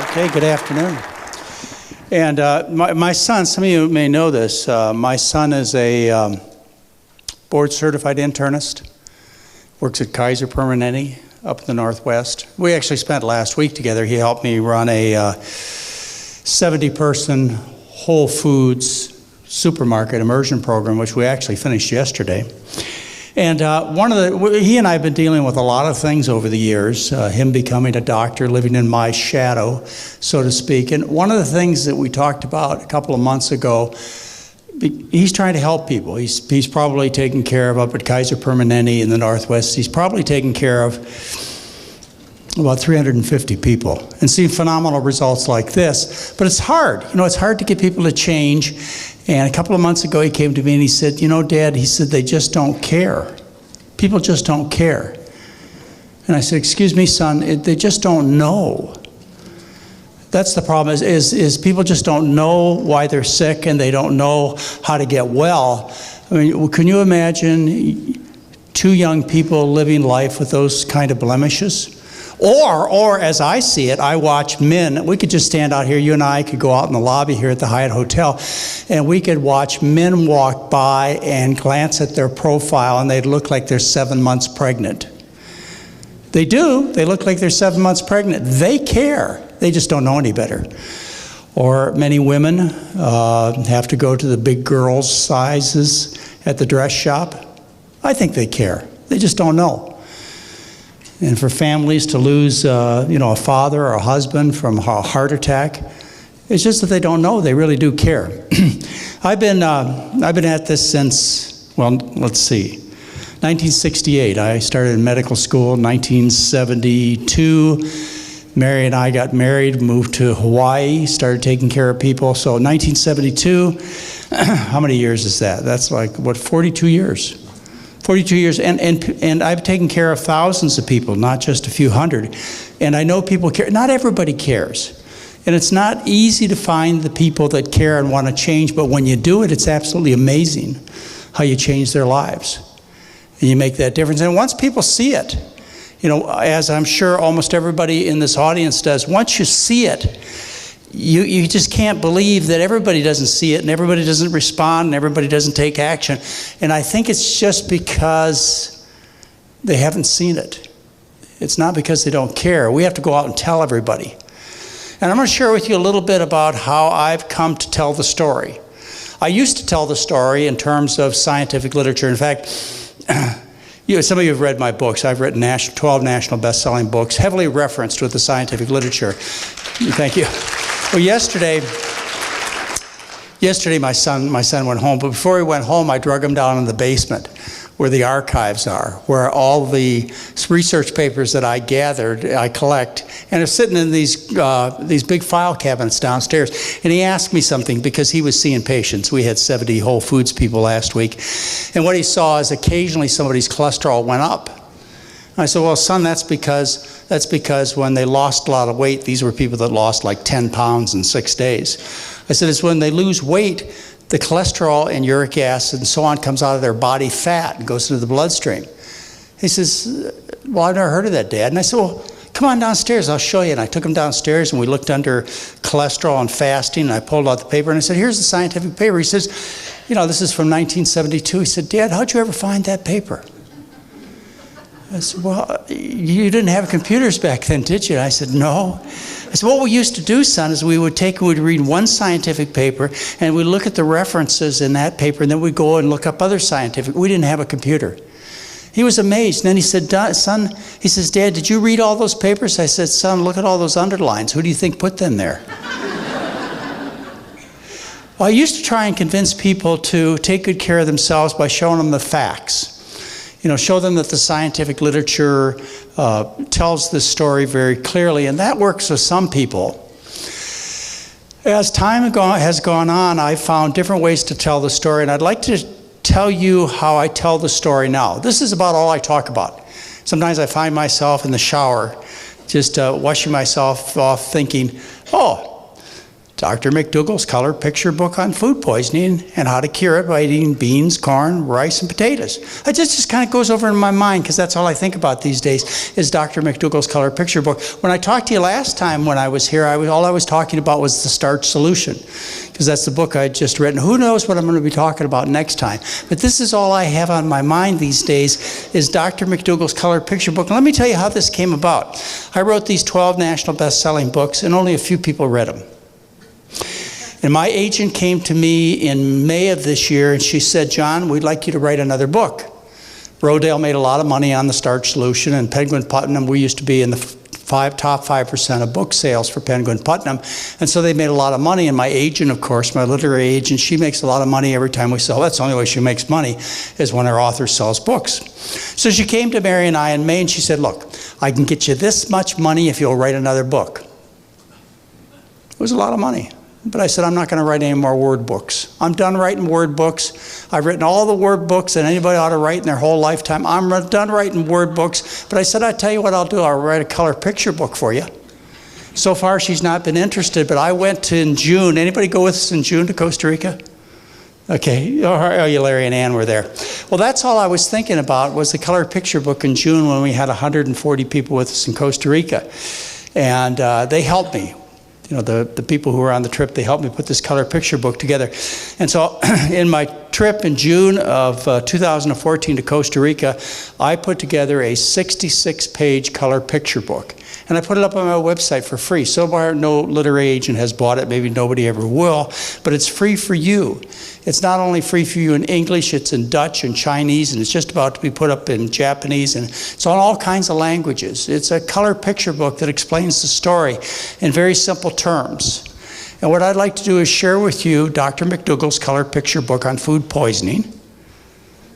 Okay, good afternoon. And my son, some of you may know this, my son is a board-certified internist, works at Kaiser Permanente up in the Northwest. We actually spent last week together. He helped me run a 70-person Whole Foods supermarket immersion program, which we actually finished yesterday. And he and I have been dealing with a lot of things over the years, him becoming a doctor, living in my shadow, so to speak. And one of the things that we talked about a couple of months ago, he's trying to help people. He's probably taken care of, up at Kaiser Permanente in the Northwest, he's probably taken care of about 350 people and seen phenomenal results like this. But it's hard. You know, it's hard to get people to change. And a couple of months ago, he came to me and he said, you know, Dad, he said, they just don't care. People just don't care. And I said, excuse me, son, they just don't know. That's the problem, is people just don't know why they're sick and they don't know how to get well. I mean, can you imagine two young people living life with those kind of blemishes? Or as I see it, I watch men. We could just stand out here, you and I could go out in the lobby here at the Hyatt Hotel, and we could watch men walk by and glance at their profile, and they'd look like they're 7 months pregnant. They do. They look like they're 7 months pregnant. They care. They just don't know any better. Or many women have to go to the big girls' sizes at the dress shop. I think they care. They just don't know. And for families to lose, a father or a husband from a heart attack, it's just that they don't know. They really do care. I've been at this since, well, let's see, 1968. I started in medical school in 1972. Mary and I got married, moved to Hawaii, started taking care of people. So 1972, how many years is that? That's like, 42 years. 42 years, and I've taken care of thousands of people, not just a few hundred. And I know people care. Not everybody cares. And it's not easy to find the people that care and want to change, but when you do it, it's absolutely amazing how you change their lives. And you make that difference. And once people see it, you know, as I'm sure almost everybody in this audience does, once you see it, you just can't believe that everybody doesn't see it and everybody doesn't respond and everybody doesn't take action. And I think it's just because they haven't seen it. It's not because they don't care. We have to go out and tell everybody. And I'm going to share with you a little bit about how I've come to tell the story. I used to tell the story in terms of scientific literature. In fact, some of you have read my books. I've written 12 national best-selling books, heavily referenced with the scientific literature. Thank you. Well, yesterday my son went home, but before he went home, I drug him down in the basement where the archives are, where all the research papers that I gathered, I collect, and they're sitting in these big file cabinets downstairs. And he asked me something because he was seeing patients. We had 70 Whole Foods people last week. And what he saw is occasionally somebody's cholesterol went up. I said, well, son, that's because when they lost a lot of weight, these were people that lost like 10 pounds in 6 days. I said, it's when they lose weight, the cholesterol and uric acid and so on comes out of their body fat and goes into the bloodstream. He says, well, I've never heard of that, Dad. And I said, well, come on downstairs, I'll show you. And I took him downstairs and we looked under cholesterol and fasting, and I pulled out the paper and I said, here's the scientific paper. He says, you know, this is from 1972. He said, Dad, how'd you ever find that paper? I said, well, you didn't have computers back then, did you? And I said, no. I said, what we used to do, son, is we'd read one scientific paper and we'd look at the references in that paper, and then we'd go and look up other scientific. We didn't have a computer. He was amazed. And then he said, son, he says, Dad, did you read all those papers? I said, son, look at all those underlines. Who do you think put them there? Well, I used to try and convince people to take good care of themselves by showing them the facts. You know, show them that the scientific literature tells this story very clearly, and that works with some people. As time has gone on, I've found different ways to tell the story, and I'd like to tell you how I tell the story now. This is about all I talk about. Sometimes I find myself in the shower just washing myself off thinking, oh, Dr. McDougall's color picture book on food poisoning and how to cure it by eating beans, corn, rice, and potatoes. It just kind of goes over in my mind because that's all I think about these days is Dr. McDougall's color picture book. When I talked to you last time when I was here, all I was talking about was the starch solution because that's the book I had just written. Who knows what I'm going to be talking about next time? But this is all I have on my mind these days is Dr. McDougall's color picture book. And let me tell you how this came about. I wrote these 12 national best-selling books and only a few people read them. And my agent came to me in May of this year and she said, John, we'd like you to write another book. Rodale made a lot of money on the starch solution, and Penguin Putnam, we used to be in the top 5% of book sales for Penguin Putnam. And so they made a lot of money. And my agent, of course, my literary agent, she makes a lot of money every time we sell. That's the only way she makes money is when her author sells books. So she came to Mary and I in May and she said, look, I can get you this much money if you'll write another book. It was a lot of money. But I said, I'm not going to write any more word books. I'm done writing word books. I've written all the word books that anybody ought to write in their whole lifetime. I'm done writing word books. But I said, I'll tell you what I'll do. I'll write a color picture book for you. So far, she's not been interested. But I went in June. Anybody go with us in June to Costa Rica? Okay. Oh, you, Larry and Ann were there. Well, that's all I was thinking about was the color picture book in June when we had 140 people with us in Costa Rica. And they helped me. You know, the people who were on the trip, they helped me put this color picture book together. And so in my trip in June of 2014 to Costa Rica, I put together a 66-page color picture book. And I put it up on my website for free. So far, no literary agent has bought it. Maybe nobody ever will. But it's free for you. It's not only free for you in English, it's in Dutch and Chinese, and it's just about to be put up in Japanese, and it's on all kinds of languages. It's a color picture book that explains the story in very simple terms. And what I'd like to do is share with you Dr. McDougall's color picture book on food poisoning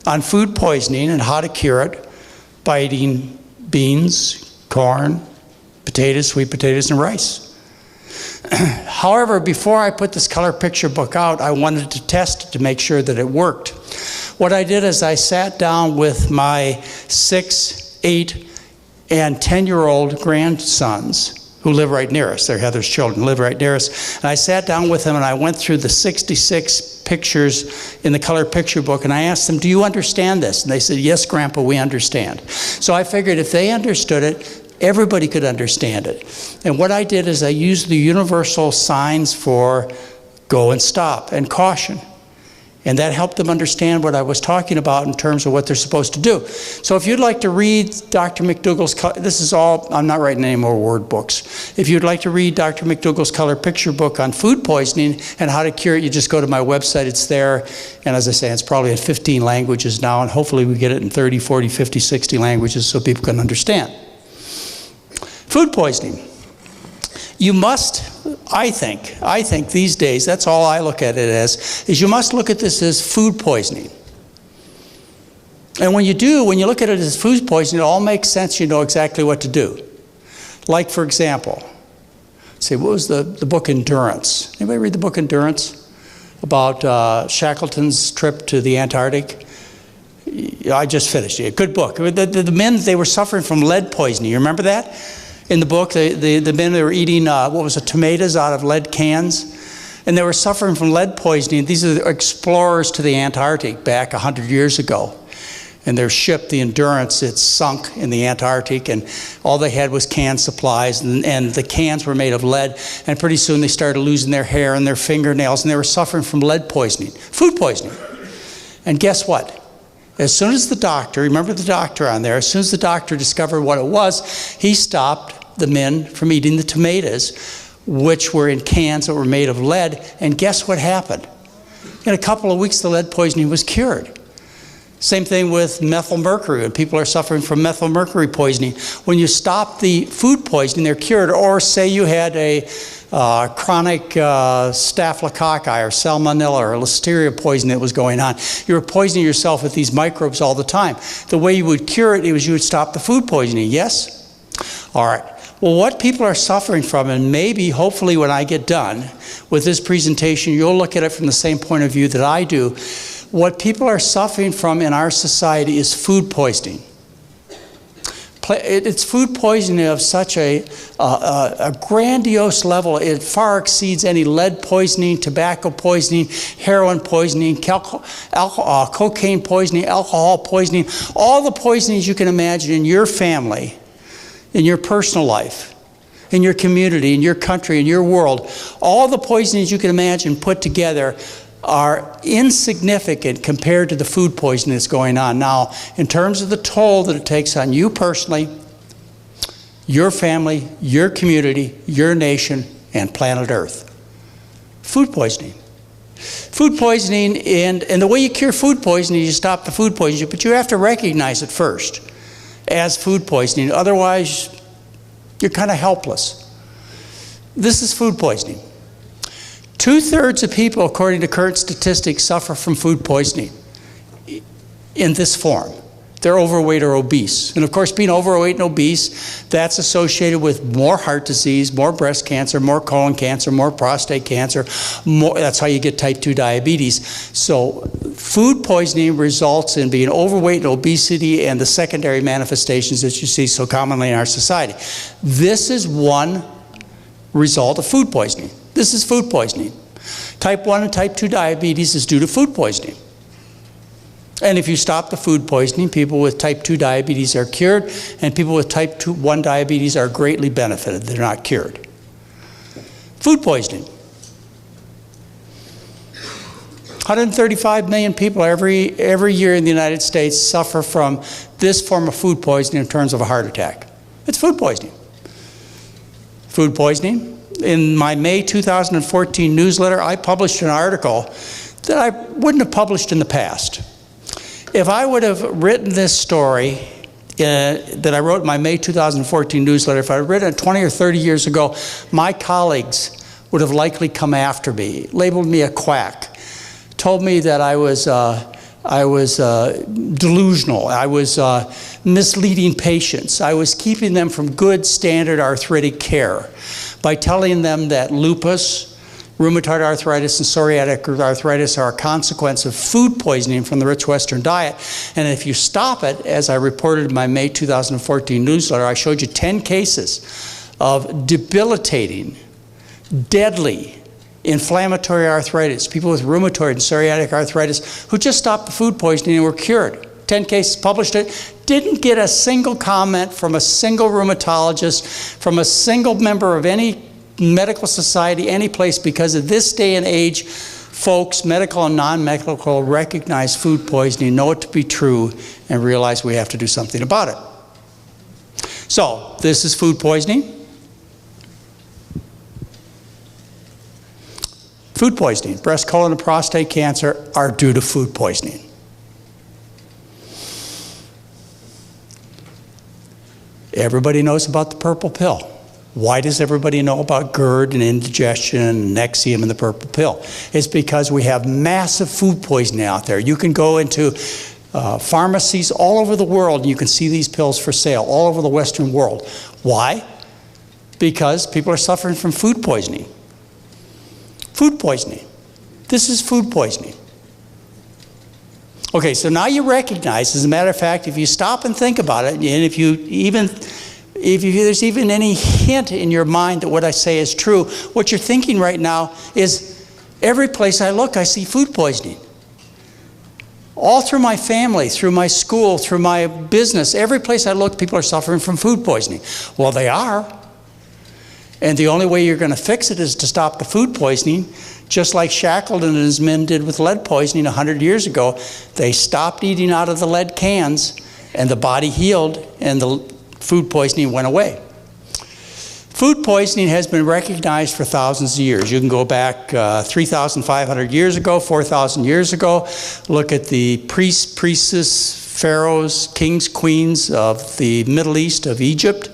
and how to cure it by eating beans, corn, potatoes, sweet potatoes, and rice. However, before I put this color picture book out, I wanted to test it to make sure that it worked. What I did is I sat down with my 6, 8, and 10-year-old grandsons who live right near us. They're Heather's children, live right near us. And I sat down with them and I went through the 66 pictures in the color picture book and I asked them, do you understand this? And they said, yes, Grandpa, we understand. So I figured if they understood it, everybody could understand it. And what I did is I used the universal signs for go and stop and caution. And that helped them understand what I was talking about in terms of what they're supposed to do. So if you'd like to read Dr. McDougall's, this is all, I'm not writing any more word books. If you'd like to read Dr. McDougall's color picture book on food poisoning and how to cure it, you just go to my website, it's there. And as I say, it's probably in 15 languages now, and hopefully we get it in 30, 40, 50, 60 languages so people can understand. Food poisoning. You must, I think these days, that's all I look at it as, is you must look at this as food poisoning. And when you do, when you look at it as food poisoning, it all makes sense, you know exactly what to do. Like, for example, say, what was the book Endurance? Anybody read the book Endurance? About Shackleton's trip to the Antarctic? I just finished it. Good book. The men, they were suffering from lead poisoning. You remember that? In the book, the men, they were eating, tomatoes out of lead cans. And they were suffering from lead poisoning. These are the explorers to the Antarctic back 100 years ago. And their ship, the Endurance, it sunk in the Antarctic. And all they had was canned supplies. And the cans were made of lead. And pretty soon they started losing their hair and their fingernails. And they were suffering from lead poisoning, food poisoning. And guess what? As soon as the doctor, remember the doctor on there, as soon as the doctor discovered what it was, he stopped the men from eating the tomatoes, which were in cans that were made of lead. And guess what happened? In a couple of weeks, the lead poisoning was cured. Same thing with methylmercury. When people are suffering from methylmercury poisoning, when you stop the food poisoning, they're cured. Or say you had a chronic staphylococci or salmonella or listeria poison that was going on. You were poisoning yourself with these microbes all the time. The way you would cure it was you would stop the food poisoning, yes? All right. Well, what people are suffering from, and maybe, hopefully, when I get done with this presentation, you'll look at it from the same point of view that I do. What people are suffering from in our society is food poisoning. It's food poisoning of such a grandiose level. It far exceeds any lead poisoning, tobacco poisoning, heroin poisoning, cocaine poisoning, alcohol poisoning, all the poisonings you can imagine in your family, in your personal life, in your community, in your country, in your world. All the poisonings you can imagine put together are insignificant compared to the food poisoning that's going on now in terms of the toll that it takes on you personally, your family, your community, your nation, and planet Earth. Food poisoning. Food poisoning, and the way you cure food poisoning, you stop the food poisoning, but you have to recognize it first as food poisoning. Otherwise, you're kind of helpless. This is food poisoning. 2/3 of people, according to current statistics, suffer from food poisoning in this form. They're overweight or obese. And of course, being overweight and obese, that's associated with more heart disease, more breast cancer, more colon cancer, more prostate cancer. That's how you get type 2 diabetes. So food poisoning results in being overweight and obesity and the secondary manifestations that you see so commonly in our society. This is one result of food poisoning. This is food poisoning. Type 1 and type 2 diabetes is due to food poisoning. And if you stop the food poisoning, people with type 2 diabetes are cured, and people with type 1 diabetes are greatly benefited. They're not cured. Food poisoning. 135 million people every year in the United States suffer from this form of food poisoning in terms of a heart attack. It's food poisoning. Food poisoning. In my May 2014 newsletter, I published an article that I wouldn't have published in the past. If I would have written this story that I wrote in my May 2014 newsletter, if I had written it 20 or 30 years ago, my colleagues would have likely come after me, labeled me a quack, told me that I was delusional, I was misleading patients, I was keeping them from good standard arthritic care by telling them that lupus, rheumatoid arthritis, and psoriatic arthritis are a consequence of food poisoning from the rich Western diet. And if you stop it, as I reported in my May 2014 newsletter, I showed you 10 cases of debilitating, deadly, inflammatory arthritis, people with rheumatoid and psoriatic arthritis who just stopped the food poisoning and were cured. 10 cases, published it, didn't get a single comment from a single rheumatologist, from a single member of any medical society, any place, because at this day and age, folks, medical and non-medical, recognize food poisoning, know it to be true, and realize we have to do something about it. So, this is food poisoning. Food poisoning, breast, colon, and prostate cancer are due to food poisoning. Everybody knows about the purple pill. Why does everybody know about GERD and indigestion and Nexium and the purple pill? It's because we have massive food poisoning out there. You can go into pharmacies all over the world and you can see these pills for sale all over the Western world. Why? Because people are suffering from food poisoning. Food poisoning. This is food poisoning. Okay, so now you recognize, as a matter of fact, if you stop and think about it, and if there's even any hint in your mind that what I say is true, what you're thinking right now is, every place I look, I see food poisoning. All through my family, through my school, through my business, every place I look, people are suffering from food poisoning. Well, they are. And the only way you're going to fix it is to stop the food poisoning, just like Shackleton and his men did with lead poisoning 100 years ago. They stopped eating out of the lead cans, and the body healed, and the food poisoning went away. Food poisoning has been recognized for thousands of years. You can go back 3,500 years ago, 4,000 years ago. Look at the priests, priestesses, pharaohs, kings, queens of the Middle East, of Egypt,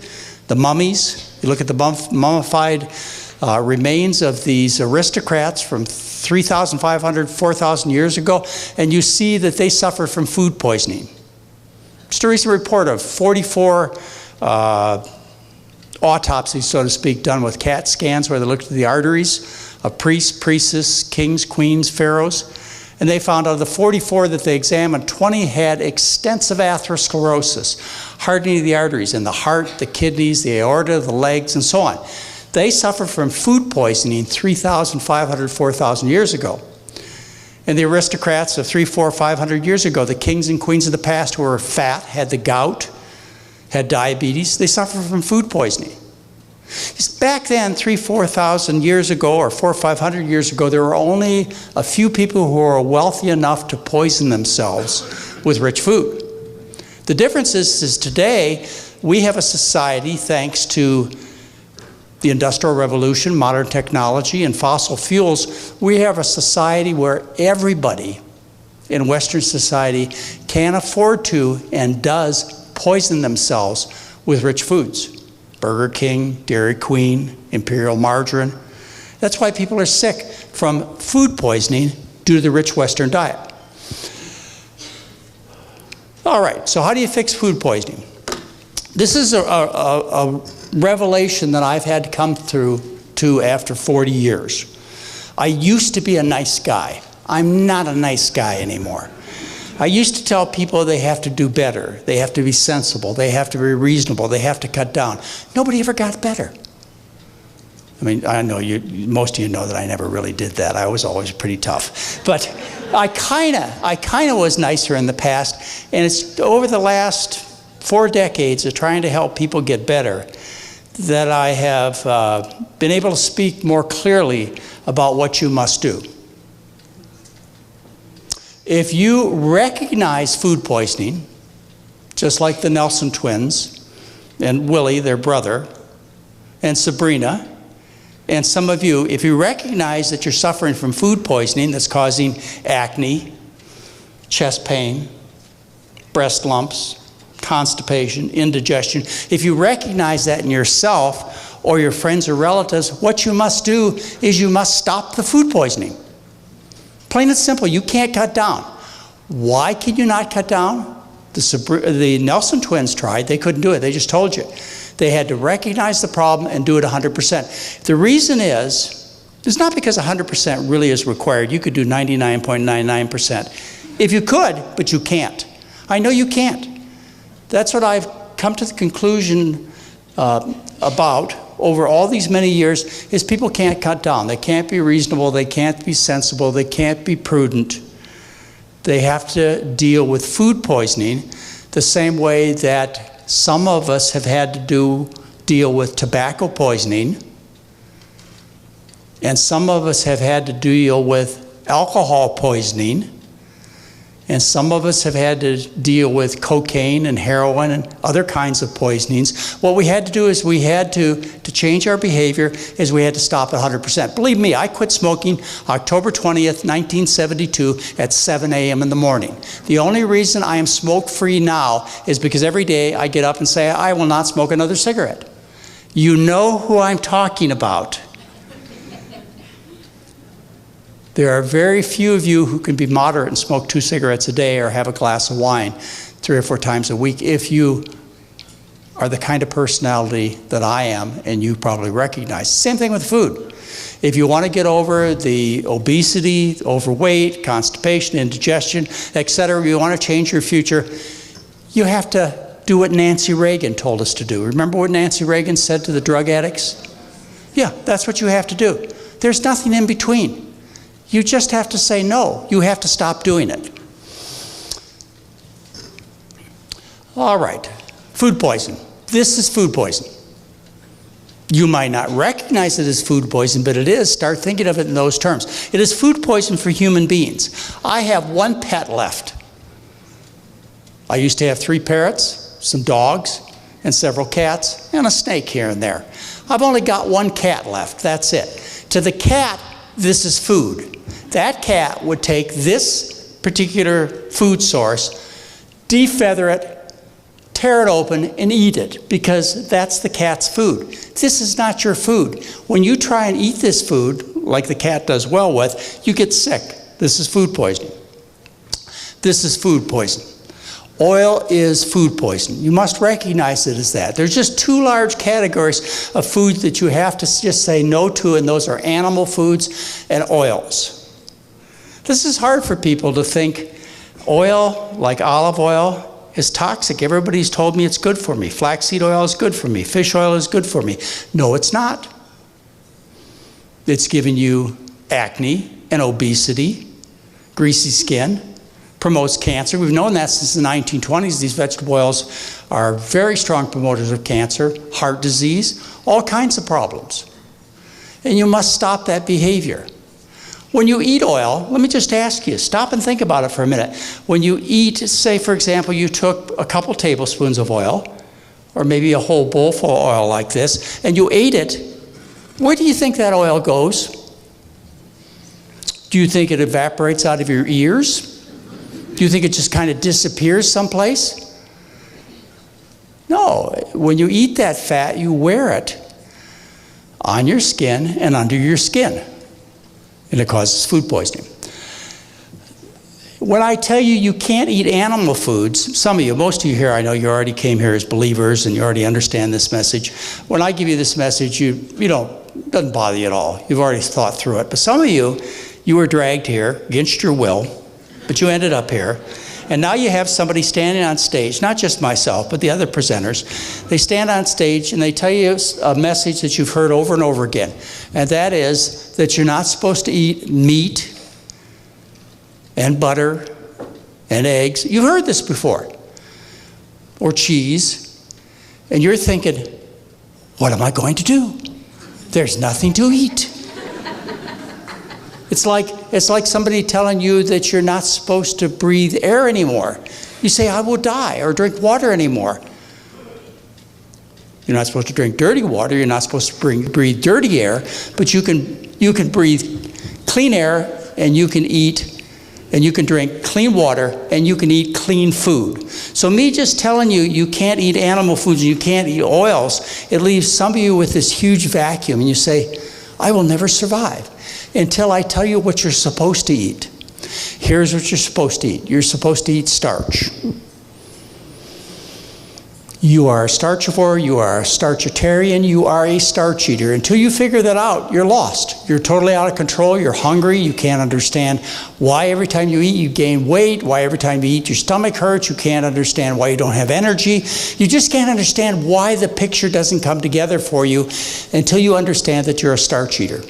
the mummies. You look at the mummified remains of these aristocrats from 3,500, 4,000 years ago, and you see that they suffered from food poisoning. Just a recent report of 44 autopsies, so to speak, done with CAT scans where they looked at the arteries of priests, priestesses, kings, queens, pharaohs, And they found out of the 44 that they examined, 20 had extensive atherosclerosis, hardening of the arteries in the heart, the kidneys, the aorta, the legs, and so on. They suffered from food poisoning 3,500, 4,000 years ago. And the aristocrats of 300, 400, 500 years ago, the kings and queens of the past who were fat, had the gout, had diabetes, they suffered from food poisoning. Back then, 3,000, 4,000 years ago, or 400, 500 years ago, there were only a few people who were wealthy enough to poison themselves with rich food. The difference is today, we have a society, thanks to the Industrial Revolution, modern technology, and fossil fuels, we have a society where everybody in Western society can afford to and does poison themselves with rich foods. Burger King, Dairy Queen, Imperial Margarine. That's why people are sick from food poisoning due to the rich Western diet. All right, so how do you fix food poisoning? This is a revelation that I've had to come through to after 40 years. I used to be a nice guy. I'm not a nice guy anymore. I used to tell people they have to do better, they have to be sensible, they have to be reasonable, they have to cut down. Nobody ever got better. I mean, I know most of you know that I never really did that. I was always pretty tough. But I kinda was nicer in the past, and it's over the last 4 decades of trying to help people get better that I have been able to speak more clearly about what you must do. If you recognize food poisoning, just like the Nelson twins, and Willie, their brother, and Sabrina, and some of you, if you recognize that you're suffering from food poisoning that's causing acne, chest pain, breast lumps, constipation, indigestion, if you recognize that in yourself or your friends or relatives, what you must do is you must stop the food poisoning. Plain and simple, you can't cut down. Why can you not cut down? The Nelson twins tried, they couldn't do it, they just told you. They had to recognize the problem and do it 100%. The reason is, it's not because 100% really is required. You could do 99.99%. If you could, but you can't. I know you can't. That's what I've come to the conclusion about over all these many years, is people can't cut down. They can't be reasonable, they can't be sensible, they can't be prudent. They have to deal with food poisoning the same way that some of us have had to deal with tobacco poisoning, and some of us have had to deal with alcohol poisoning, and some of us have had to deal with cocaine and heroin and other kinds of poisonings. What we had to do is we had to change our behavior, is we had to stop at 100%. Believe me, I quit smoking October 20th, 1972 at 7 a.m. in the morning. The only reason I am smoke-free now is because every day I get up and say, I will not smoke another cigarette. You know who I'm talking about. There are very few of you who can be moderate and smoke 2 cigarettes a day or have a glass of wine 3 or 4 times a week if you are the kind of personality that I am, and you probably recognize. Same thing with food. If you want to get over the obesity, overweight, constipation, indigestion, etc., you want to change your future, you have to do what Nancy Reagan told us to do. Remember what Nancy Reagan said to the drug addicts? Yeah, that's what you have to do. There's nothing in between. You just have to say no. You have to stop doing it. All right, food poison. This is food poison. You might not recognize it as food poison, but it is. Start thinking of it in those terms. It is food poison for human beings. I have 1 pet left. I used to have 3 parrots, some dogs, and several cats, and a snake here and there. I've only got 1 cat left. That's it. To the cat, this is food. That cat would take this particular food source, defeather it, tear it open, and eat it, because that's the cat's food. This is not your food. When you try and eat this food, like the cat does well with, you get sick. This is food poisoning. This is food poisoning. Oil is food poison. You must recognize it as that. There's just 2 large categories of foods that you have to just say no to, and those are animal foods and oils. This is hard for people to think oil, like olive oil, is toxic. Everybody's told me it's good for me. Flaxseed oil is good for me. Fish oil is good for me. No, it's not. It's giving you acne and obesity, greasy skin, promotes cancer. We've known that since the 1920s. These vegetable oils are very strong promoters of cancer, heart disease, all kinds of problems. And you must stop that behavior. When you eat oil, let me just ask you, stop and think about it for a minute. When you eat, say for example, you took a couple tablespoons of oil, or maybe a whole bowl full of oil like this, and you ate it, where do you think that oil goes? Do you think it evaporates out of your ears? Do you think it just kind of disappears someplace? No, when you eat that fat, you wear it on your skin and under your skin. And it causes food poisoning. When I tell you you can't eat animal foods, some of you, most of you here, I know you already came here as believers and you already understand this message. When I give you this message, it doesn't bother you at all. You've already thought through it. But some of you were dragged here against your will, but you ended up here. And now you have somebody standing on stage, not just myself, but the other presenters. They stand on stage and they tell you a message that you've heard over and over again. And that is that you're not supposed to eat meat and butter and eggs. You've heard this before. Or cheese. And you're thinking, what am I going to do? There's nothing to eat. It's like somebody telling you that you're not supposed to breathe air anymore. You say, I will die, or drink water anymore. You're not supposed to drink dirty water. You're not supposed to breathe dirty air, but you can breathe clean air, and you can eat, and you can drink clean water, and you can eat clean food. So me just telling you you can't eat animal foods and you can't eat oils, it leaves some of you with this huge vacuum, and you say, I will never survive until I tell you what you're supposed to eat. Here's what you're supposed to eat. You're supposed to eat starch. You are a starchivore, you are a starchitarian, you are a starch eater. Until you figure that out, you're lost. You're totally out of control, you're hungry, you can't understand why every time you eat you gain weight, why every time you eat your stomach hurts, you can't understand why you don't have energy. You just can't understand why the picture doesn't come together for you until you understand that you're a starch eater.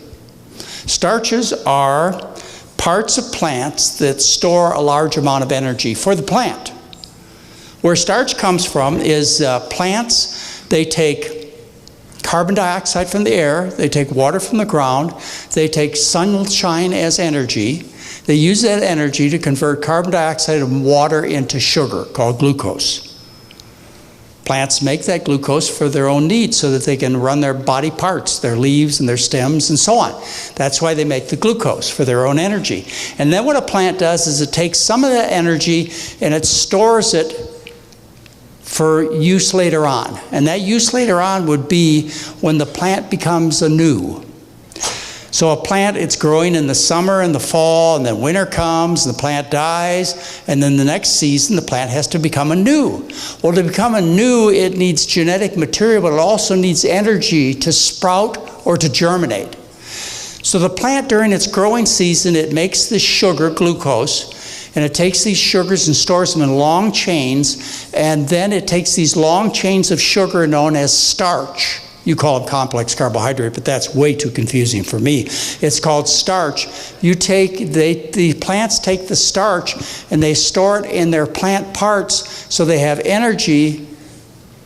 Starches are parts of plants that store a large amount of energy for the plant. Where starch comes from is plants, they take carbon dioxide from the air, they take water from the ground, they take sunshine as energy. They use that energy to convert carbon dioxide and water into sugar called glucose. Plants make that glucose for their own needs so that they can run their body parts, their leaves and their stems and so on. That's why they make the glucose, for their own energy. And then what a plant does is it takes some of that energy and it stores it for use later on. And that use later on would be when the plant becomes anew. So a plant, it's growing in the summer and the fall, and then winter comes, and the plant dies, and then the next season the plant has to become anew. Well, to become anew, it needs genetic material, but it also needs energy to sprout or to germinate. So the plant, during its growing season, it makes the sugar, glucose, and it takes these sugars and stores them in long chains, and then it takes these long chains of sugar known as starch. You call it complex carbohydrate, but that's way too confusing for me. It's called starch. The plants take the starch and they store it in their plant parts so they have energy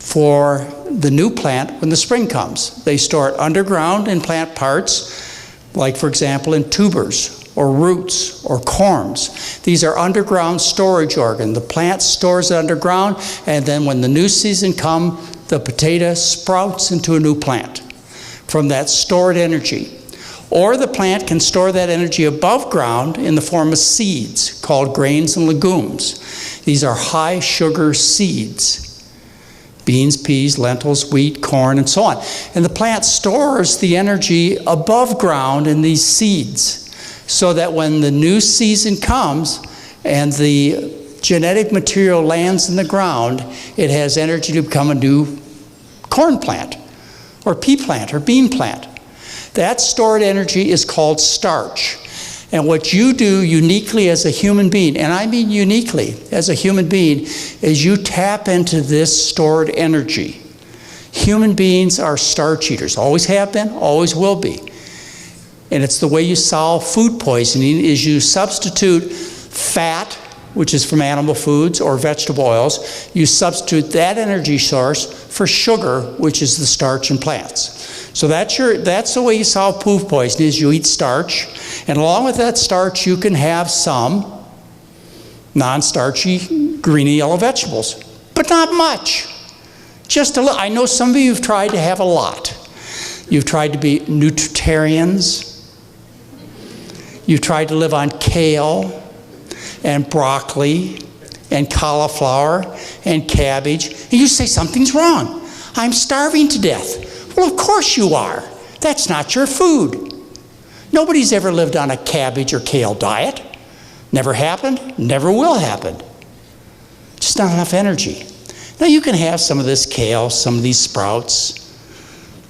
for the new plant when the spring comes. They store it underground in plant parts, like for example in tubers or roots or corms. These are underground storage organs. The plant stores it underground, and then when the new season comes, the potato sprouts into a new plant from that stored energy. Or the plant can store that energy above ground in the form of seeds called grains and legumes. These are high sugar seeds. Beans, peas, lentils, wheat, corn, and so on. And the plant stores the energy above ground in these seeds so that when the new season comes and the genetic material lands in the ground, it has energy to become a new corn plant or pea plant or bean plant. That stored energy is called starch. And what you do uniquely as a human being, and I mean uniquely as a human being, is you tap into this stored energy. Human beings are starch eaters. Always have been, always will be. And it's the way you solve food poisoning is you substitute fat, which is from animal foods, or vegetable oils. You substitute that energy source for sugar, which is the starch in plants. So that's the way you solve food poisoning is you eat starch. And along with that starch, you can have some non-starchy green and yellow vegetables, but not much. Just a little. I know some of you have tried to have a lot. You've tried to be nutritarians. You've tried to live on kale and broccoli and cauliflower and cabbage. And you say something's wrong. I'm starving to death. Well, of course you are. That's not your food. Nobody's ever lived on a cabbage or kale diet. Never happened, never will happen. Just not enough energy. Now you can have some of this kale, some of these sprouts,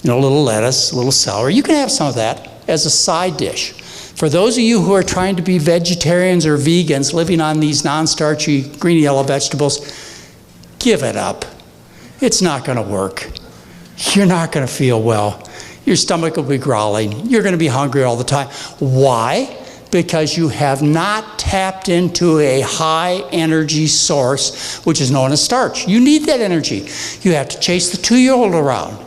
a little lettuce, a little celery. You can have some of that as a side dish. For those of you who are trying to be vegetarians or vegans living on these non-starchy green and yellow vegetables, give it up. It's not going to work. You're not going to feel well. Your stomach will be growling. You're going to be hungry all the time. Why? Because you have not tapped into a high energy source, which is known as starch. You need that energy. You have to chase the 2-year-old around.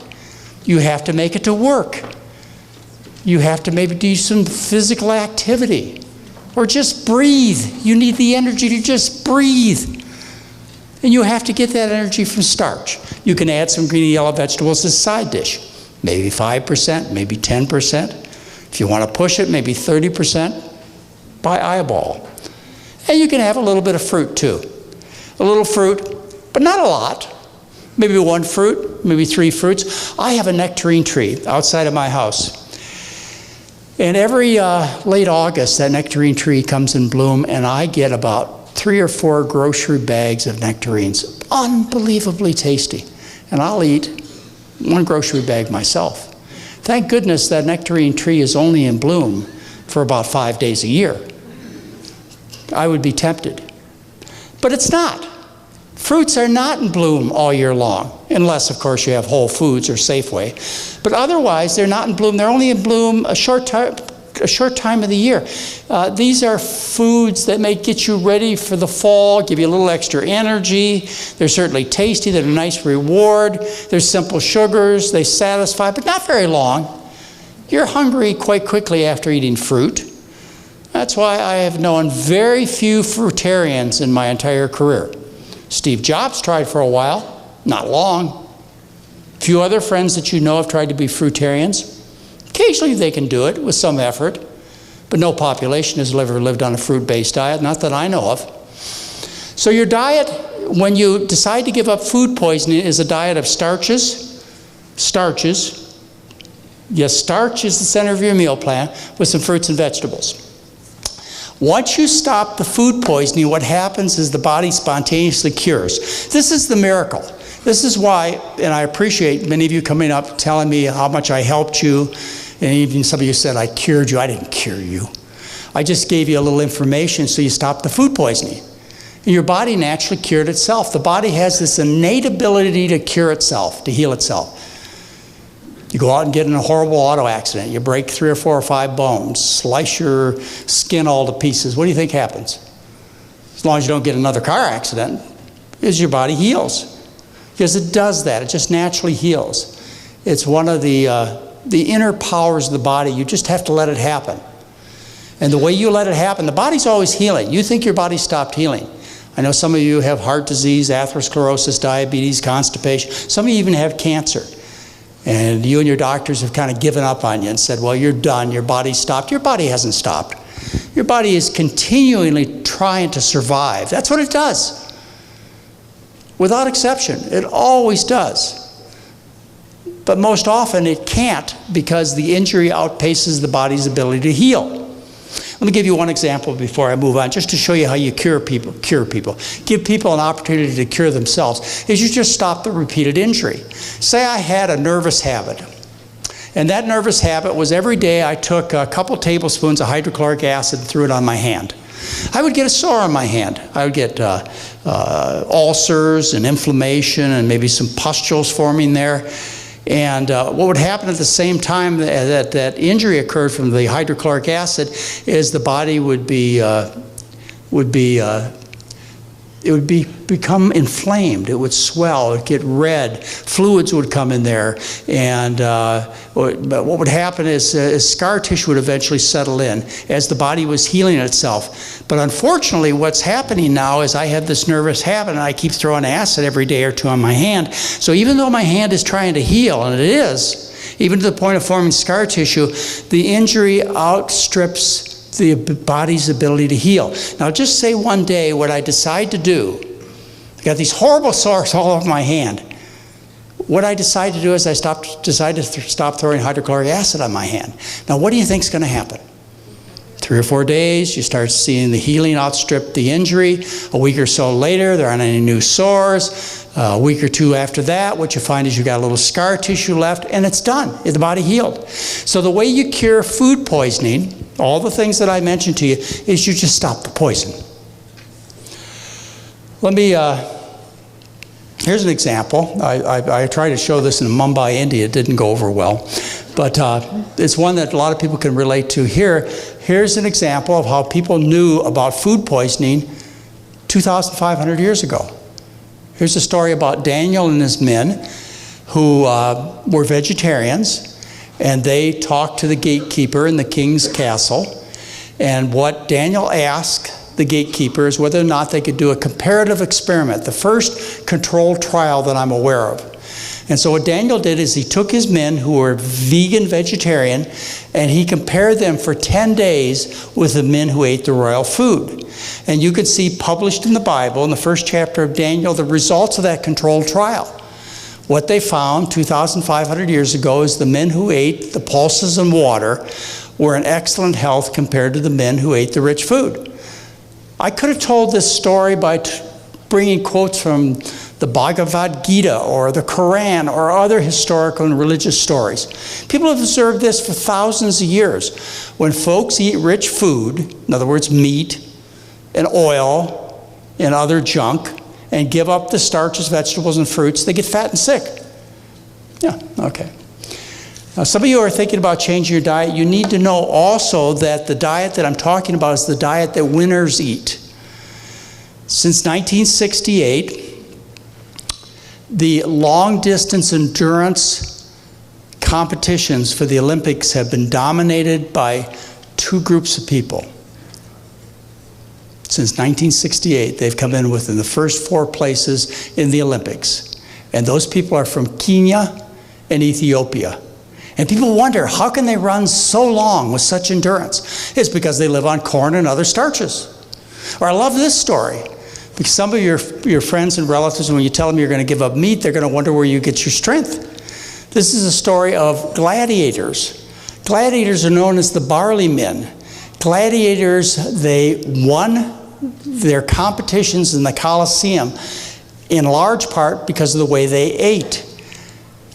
You have to make it to work. You have to maybe do some physical activity or just breathe. You need the energy to just breathe. And you have to get that energy from starch. You can add some green and yellow vegetables as a side dish. Maybe 5%, maybe 10%. If you want to push it, maybe 30% by eyeball. And you can have a little bit of fruit too. A little fruit, but not a lot. Maybe 1 fruit, maybe 3 fruits. I have a nectarine tree outside of my house. And every late August, that nectarine tree comes in bloom, and I get about 3 or 4 grocery bags of nectarines. Unbelievably tasty. And I'll eat 1 grocery bag myself. Thank goodness that nectarine tree is only in bloom for about 5 days a year. I would be tempted. But it's not. Fruits are not in bloom all year long, unless, of course, you have Whole Foods or Safeway. But otherwise, they're not in bloom. They're only in bloom a short time of the year. These are foods that may get you ready for the fall, give you a little extra energy. They're certainly tasty. They're a nice reward. They're simple sugars. They satisfy, but not very long. You're hungry quite quickly after eating fruit. That's why I have known very few fruitarians in my entire career. Steve Jobs tried for a while, not long. A few other friends that you know have tried to be fruitarians. Occasionally they can do it with some effort, but no population has ever lived on a fruit-based diet, not that I know of. So your diet, when you decide to give up food poisoning, is a diet of starches. Yes, starch is the center of your meal plan with some fruits and vegetables. Once you stop the food poisoning, what happens is the body spontaneously cures. This is the miracle. This is why, and I appreciate many of you coming up telling me how much I helped you, and even some of you said I cured you. I didn't cure you. I just gave you a little information so you stop the food poisoning. And your body naturally cured itself. The body has this innate ability to cure itself, to heal itself. You go out and get in a horrible auto accident. You break 3 or 4 or 5 bones, slice your skin all to pieces. What do you think happens? As long as you don't get another car accident, is your body heals. Because it does that. It just naturally heals. It's one of the inner powers of the body. You just have to let it happen. And the way you let it happen, the body's always healing. You think your body stopped healing. I know some of you have heart disease, atherosclerosis, diabetes, constipation. Some of you even have cancer. And you and your doctors have kind of given up on you and said, well, you're done, your body stopped. Your body hasn't stopped. Your body is continually trying to survive. That's what it does. Without exception, it always does. But most often it can't because the injury outpaces the body's ability to heal. Let me give you one example before I move on, just to show you how you cure people. Give people an opportunity to cure themselves, is you just stop the repeated injury. Say I had a nervous habit, And that nervous habit was every day I took a couple tablespoons of hydrochloric acid and threw it on my hand. I would get a sore on my hand. I would get ulcers and inflammation and maybe some pustules forming there. And what would happen at the same time that injury occurred from the hydrochloric acid is the body become inflamed. It would swell, it would get red, fluids would come in there, and what would happen is scar tissue would eventually settle in as the body was healing itself. But unfortunately, what's happening now is I have this nervous habit, and I keep throwing acid every day or two on my hand. So even though my hand is trying to heal, and it is, even to the point of forming scar tissue, the injury outstrips the body's ability to heal. Now just say one day what I decide to do. I got these horrible sores all over my hand. What I decide to do is I decided to stop throwing hydrochloric acid on my hand. Now what do you think is going to happen? 3 or 4 days, you start seeing the healing outstrip the injury. A week or so later, there aren't any new sores. A week or two after that, what you find is you got a little scar tissue left, and it's done. The body healed. So the way you cure food poisoning, all the things that I mentioned to you, is you just stop the poison. Let me, here's an example. I tried to show this in Mumbai, India. It didn't go over well. But it's one that a lot of people can relate to here. Here's an example of how people knew about food poisoning 2,500 years ago. Here's a story about Daniel and his men who were vegetarians, and they talked to the gatekeeper in the king's castle. And what Daniel asked the gatekeeper is whether or not they could do a comparative experiment, the first controlled trial that I'm aware of. And so what Daniel did is he took his men who were vegan vegetarian, and he compared them for 10 days with the men who ate the royal food. And you could see published in the Bible, in the first chapter of Daniel, the results of that controlled trial. What they found 2,500 years ago is the men who ate the pulses and water were in excellent health compared to the men who ate the rich food. I could have told this story by bringing quotes from the Bhagavad Gita or the Quran or other historical and religious stories. People have observed this for thousands of years. When folks eat rich food, in other words, meat and oil and other junk, and give up the starches, vegetables, and fruits, they get fat and sick. Yeah, okay. Now, some of you are thinking about changing your diet. You need to know also that the diet that I'm talking about is the diet that winners eat. Since 1968, the long-distance endurance competitions for the Olympics have been dominated by 2 groups of people. Since 1968, they've come in within the first 4 places in the Olympics. And those people are from Kenya and Ethiopia. And people wonder, how can they run so long with such endurance? It's because they live on corn and other starches. Or I love this story. Because some of your friends and relatives, when you tell them you're going to give up meat, they're going to wonder where you get your strength. This is a story of gladiators. Gladiators are known as the barley men. Gladiators, they won their competitions in the Colosseum in large part because of the way they ate.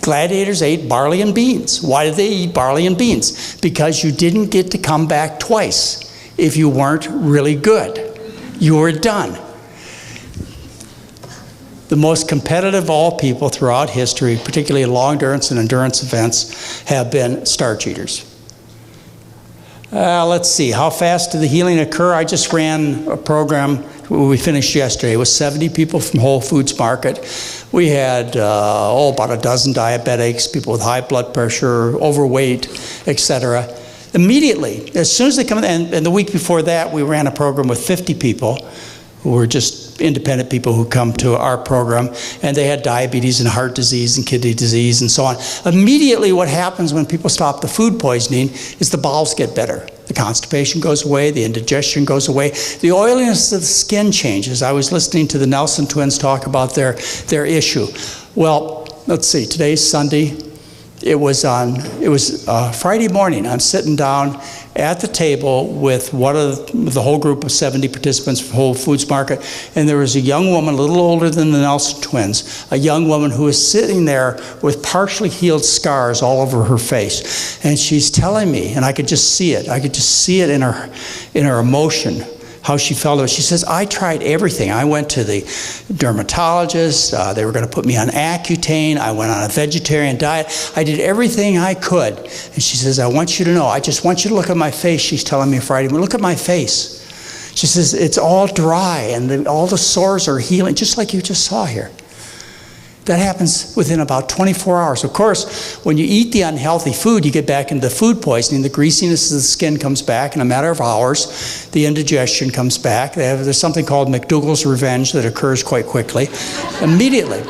Gladiators ate barley and beans. Why did they eat barley and beans? Because you didn't get to come back twice if you weren't really good. You were done. The most competitive of all people throughout history, particularly in long endurance and endurance events, have been starch eaters. Let's see, how fast did the healing occur? I just ran a program we finished yesterday. It was 70 people from Whole Foods Market. We had about a dozen diabetics, people with high blood pressure, overweight, etc. Immediately, as soon as they come in, and the week before that, we ran a program with 50 people who were just independent people who come to our program, and they had diabetes and heart disease and kidney disease and so on. Immediately what happens when people stop the food poisoning is the bowels get better. The constipation goes away, the indigestion goes away, the oiliness of the skin changes. I was listening to the Nelson twins talk about their issue. Well, let's see, today's Sunday. It was Friday morning. I'm sitting down at the table with one of the whole group of 70 participants from Whole Foods Market, and there was a young woman, a little older than the Nelson twins, a young woman who was sitting there with partially healed scars all over her face. And she's telling me, and I could just see it, in her emotion, how she felt about it. She says, I tried everything. I went to the dermatologist. They were going to put me on Accutane. I went on a vegetarian diet. I did everything I could. And she says, I want you to know, I just want you to look at my face. She's telling me Friday, look at my face. She says, it's all dry and all the sores are healing, just like you just saw here. That happens within about 24 hours. Of course, when you eat the unhealthy food, you get back into food poisoning. The greasiness of the skin comes back in a matter of hours. The indigestion comes back. There's something called McDougall's revenge that occurs quite quickly, immediately.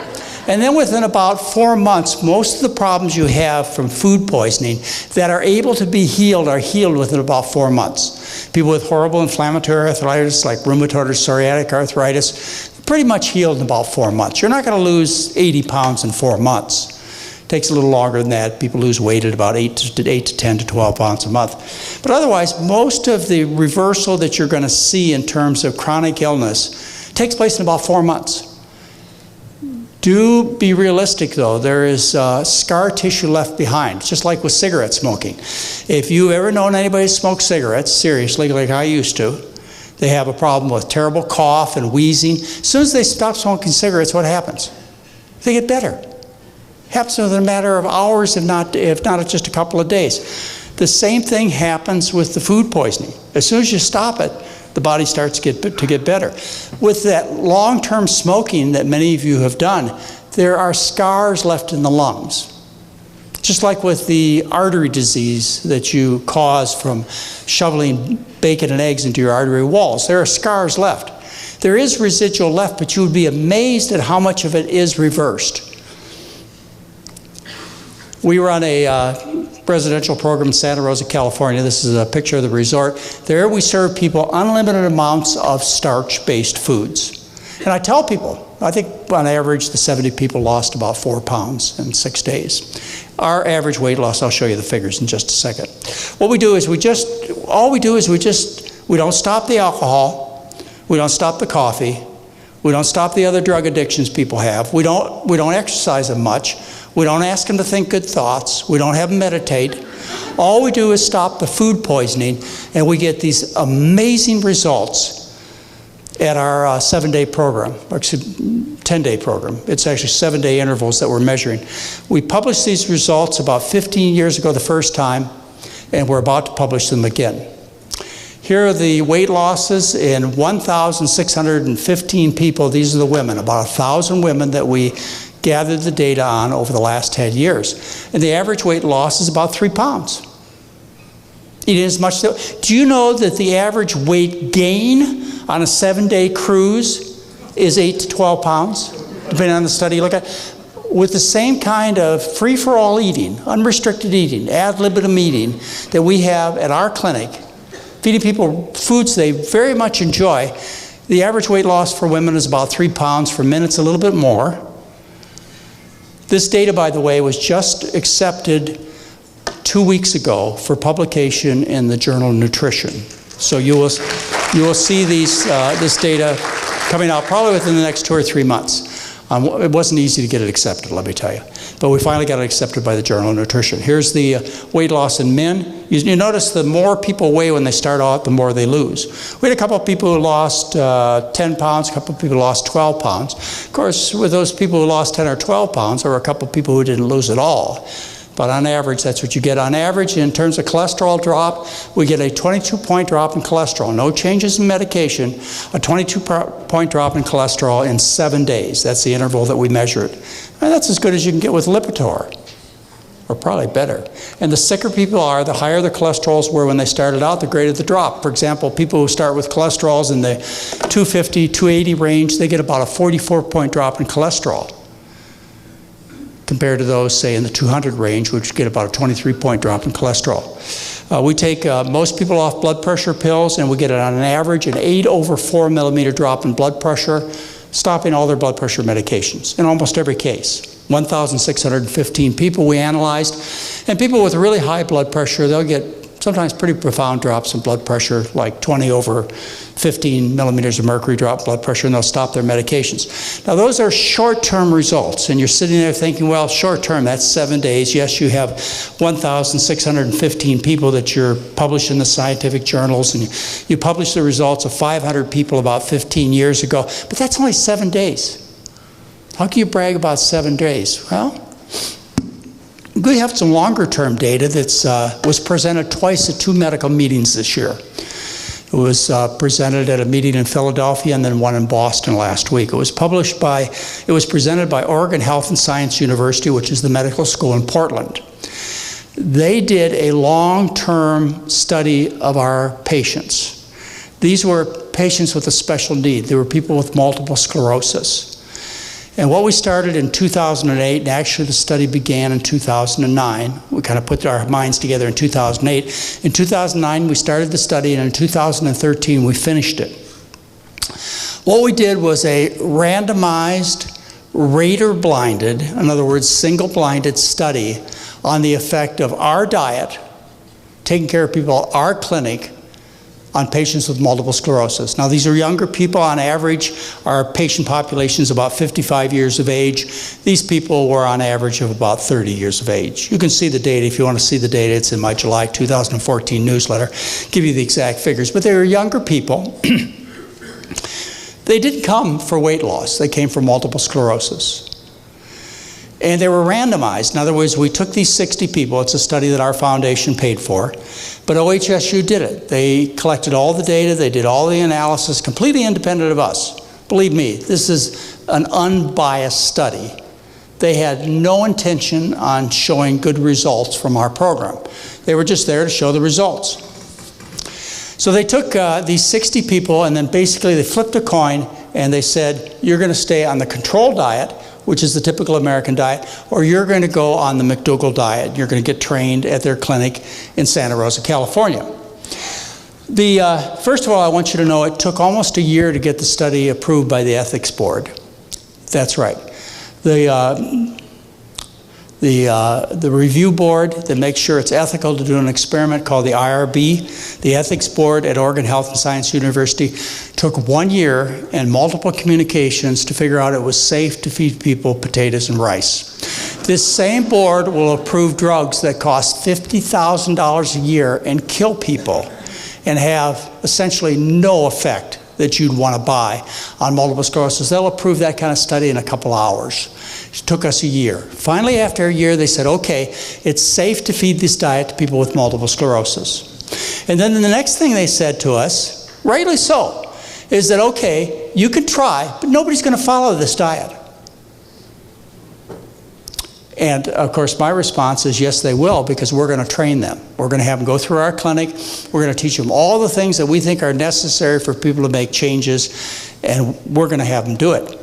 And then within about 4 months, most of the problems you have from food poisoning that are able to be healed are healed within about 4 months. People with horrible inflammatory arthritis like rheumatoid or psoriatic arthritis, pretty much healed in about 4 months. You're not going to lose 80 pounds in 4 months. It takes a little longer than that. People lose weight at about 8 to 10 to 12 pounds a month. But otherwise, most of the reversal that you're going to see in terms of chronic illness takes place in about 4 months. Do be realistic, though. There is scar tissue left behind, just like with cigarette smoking. If you've ever known anybody smoke cigarettes, seriously, like I used to, they have a problem with terrible cough and wheezing. As soon as they stop smoking cigarettes, what happens? They get better. It happens within a matter of hours, if not just a couple of days. The same thing happens with the food poisoning. As soon as you stop it, the body starts to get better. With that long-term smoking that many of you have done, there are scars left in the lungs. Just like with the artery disease that you cause from shoveling bacon and eggs into your artery walls, there are scars left. There is residual left, but you would be amazed at how much of it is reversed. We run a residential program in Santa Rosa, California. This is a picture of the resort. There we serve people unlimited amounts of starch-based foods. And I tell people, I think on average the 70 people lost about 4 pounds in 6 days. Our average weight loss, I'll show you the figures in just a second. What we do is we don't stop the alcohol, we don't stop the coffee, we don't stop the other drug addictions people have, we don't exercise them much, we don't ask them to think good thoughts, we don't have them meditate. All we do is stop the food poisoning, and we get these amazing results at our 7-day program, or 10-day program. It's actually 7-day intervals that we're measuring. We published these results about 15 years ago the first time, and we're about to publish them again. Here are the weight losses in 1,615 people. These are the women, about 1,000 women that we gathered the data on over the last 10 years. And the average weight loss is about 3 pounds. Eating as much. Do you know that the average weight gain on a 7-day cruise is 8 to 12 pounds, depending on the study you look at? With the same kind of free-for-all eating, unrestricted eating, ad libitum eating that we have at our clinic, feeding people foods they very much enjoy, the average weight loss for women is about 3 pounds. For men, it's a little bit more. This data, by the way, was just accepted 2 weeks ago for publication in the journal Nutrition. So you will see this data coming out probably within the next 2 or 3 months. It wasn't easy to get it accepted, let me tell you. But we finally got it accepted by the journal Nutrition. Here's the weight loss in men. You notice the more people weigh when they start out, the more they lose. We had a couple of people who lost 10 pounds, a couple of people who lost 12 pounds. Of course, with those people who lost 10 or 12 pounds, there were a couple of people who didn't lose at all. But on average, that's what you get. On average, in terms of cholesterol drop, we get a 22-point drop in cholesterol. No changes in medication, a 22-point drop in cholesterol in 7 days. That's the interval that we measured. And that's as good as you can get with Lipitor, or probably better. And the sicker people are, the higher the cholesterols were when they started out, the greater the drop. For example, people who start with cholesterols in the 250, 280 range, they get about a 44-point drop in cholesterol, compared to those, say, in the 200 range, which get about a 23-point drop in cholesterol. We take most people off blood pressure pills, and we get on an average an 8/4 millimeter drop in blood pressure, stopping all their blood pressure medications in almost every case. 1,615 people we analyzed, and people with really high blood pressure, they'll get sometimes pretty profound drops in blood pressure, like 20 over 15 millimeters of mercury drop blood pressure, and they'll stop their medications. Now, those are short-term results, and you're sitting there thinking, well, short-term, that's 7 days. Yes, you have 1,615 people that you're published in the scientific journals, and you publish the results of 500 people about 15 years ago, but that's only 7 days. How can you brag about 7 days? Well, we have some longer-term data that was presented twice at 2 medical meetings this year. It was presented at a meeting in Philadelphia and then one in Boston last week. It was presented by Oregon Health and Science University, which is the medical school in Portland. They did a long-term study of our patients. These were patients with a special need. They were people with multiple sclerosis. And what we started in 2008, and actually the study began in 2009. We kind of put our minds together in 2008. In 2009, we started the study, and in 2013, we finished it. What we did was a randomized, rater-blinded, in other words, single-blinded study on the effect of our diet, taking care of people at our clinic, on patients with multiple sclerosis. Now, these are younger people. On average, our patient population is about 55 years of age. These people were on average of about 30 years of age. You can see the data. If you want to see the data, it's in my July 2014 newsletter. Give you the exact figures. But they were younger people. They didn't come for weight loss. They came for multiple sclerosis. And they were randomized. In other words, we took these 60 people. It's a study that our foundation paid for. But OHSU did it. They collected all the data. They did all the analysis, completely independent of us. Believe me, this is an unbiased study. They had no intention on showing good results from our program. They were just there to show the results. So they took these 60 people, and then basically they flipped a coin, and they said, you're going to stay on the control diet, which is the typical American diet, or you're going to go on the McDougall diet. You're going to get trained at their clinic in Santa Rosa, California. First of all, I want you to know it took almost a year to get the study approved by the ethics board. That's right. The review board that makes sure it's ethical to do an experiment called the IRB, the ethics board at Oregon Health and Science University, took 1 year and multiple communications to figure out it was safe to feed people potatoes and rice. This same board will approve drugs that cost $50,000 a year and kill people and have essentially no effect that you'd want to buy on multiple sclerosis. They'll approve that kind of study in a couple hours. It took us a year. Finally, after a year, they said, okay, it's safe to feed this diet to people with multiple sclerosis. And then the next thing they said to us, rightly so, is that, okay, you can try, but nobody's going to follow this diet. And, of course, my response is, yes, they will, because we're going to train them. We're going to have them go through our clinic. We're going to teach them all the things that we think are necessary for people to make changes, and we're going to have them do it.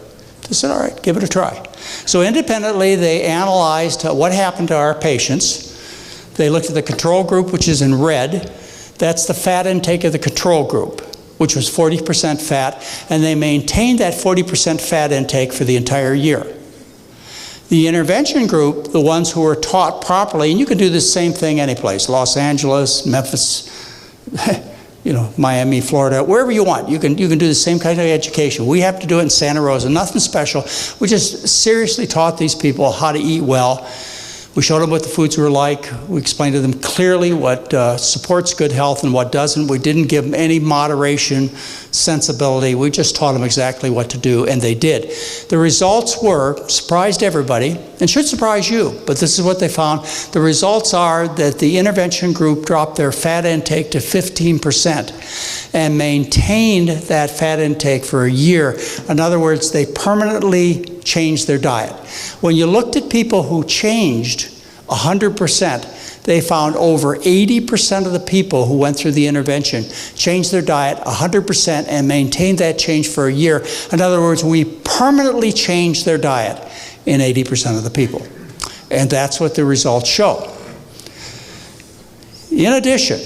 They said, all right, give it a try. So independently, they analyzed what happened to our patients. They looked at the control group, which is in red. That's the fat intake of the control group, which was 40% fat, and they maintained that 40% fat intake for the entire year. The intervention group, the ones who were taught properly, and you can do the same thing any place, Los Angeles, Memphis, Miami, Florida, wherever you want. You can do the same kind of education. We have to do it in Santa Rosa, nothing special. We just seriously taught these people how to eat well. We showed them what the foods were like. We explained to them clearly what supports good health and what doesn't. We didn't give them any moderation, sensibility. We just taught them exactly what to do, and they did. The results surprised everybody, and should surprise you, but this is what they found. The results are that the intervention group dropped their fat intake to 15% and maintained that fat intake for a year. In other words, they permanently changed their diet. When you looked at people who changed 100%, they found over 80% of the people who went through the intervention changed their diet 100% and maintained that change for a year. In other words, we permanently changed their diet in 80% of the people. And that's what the results show. In addition,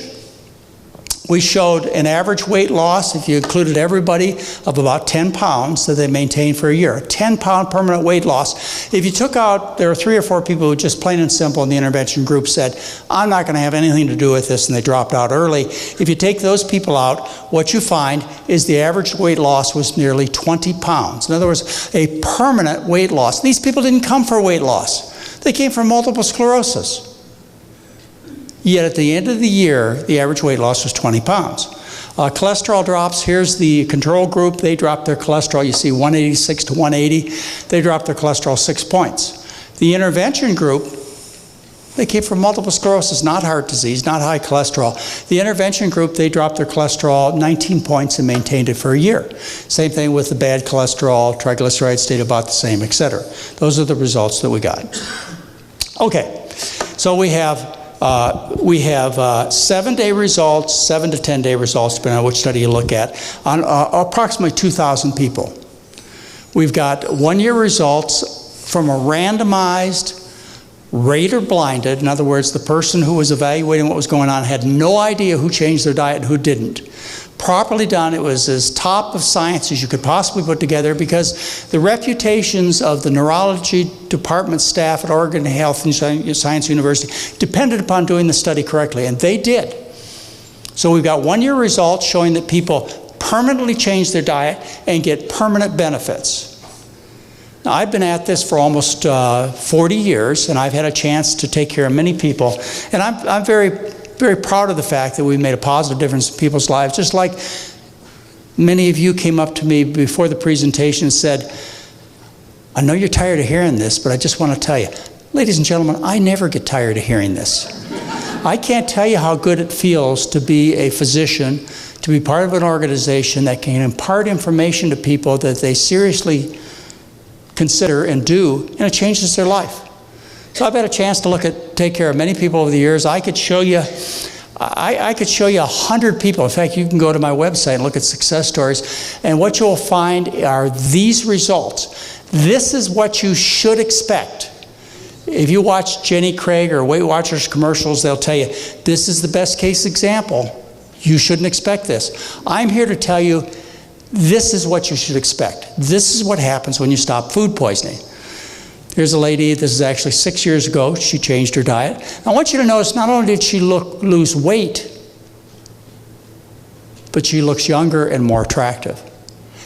we showed an average weight loss, if you included everybody, of about 10 pounds that they maintained for a year. A 10-pound permanent weight loss. If you took out, there were 3 or 4 people who just plain and simple in the intervention group said, I'm not going to have anything to do with this, and they dropped out early. If you take those people out, what you find is the average weight loss was nearly 20 pounds. In other words, a permanent weight loss. These people didn't come for weight loss. They came from multiple sclerosis. Yet at the end of the year, the average weight loss was 20 pounds. Cholesterol drops. Here's the control group. They dropped their cholesterol. You see 186 to 180. They dropped their cholesterol 6 points. The intervention group, they came from multiple sclerosis, not heart disease, not high cholesterol. The intervention group, they dropped their cholesterol 19 points and maintained it for a year. Same thing with the bad cholesterol, triglycerides stayed about the same, etc. Those are the results that we got. Okay, so we have 7-day results, 7 to 10-day results, depending on which study you look at, on approximately 2,000 people. We've got 1-year results from a randomized, rater blinded, in other words, the person who was evaluating what was going on had no idea who changed their diet and who didn't. Properly done, it was as top of science as you could possibly put together, because the reputations of the neurology department staff at Oregon Health and Science University depended upon doing the study correctly, and they did. So we've got 1-year results showing that people permanently change their diet and get permanent benefits. Now, I've been at this for almost 40 years, and I've had a chance to take care of many people, and I'm very proud of the fact that we made a positive difference in people's lives. Just like many of you came up to me before the presentation and said, I know you're tired of hearing this, but I just want to tell you, ladies and gentlemen, I never get tired of hearing this. I can't tell you how good it feels to be a physician, to be part of an organization that can impart information to people that they seriously consider and do, and it changes their life. So I've had a chance to take care of many people over the years. I could show you, I could show you 100 people. In fact, you can go to my website and look at success stories, and what you'll find are these results. This is what you should expect. If you watch Jenny Craig or Weight Watchers commercials, they'll tell you, this is the best case example. You shouldn't expect this. I'm here to tell you, this is what you should expect. This is what happens when you stop food poisoning. Here's a lady, this is actually 6 years ago, she changed her diet. I want you to notice, not only did she lose weight, but she looks younger and more attractive.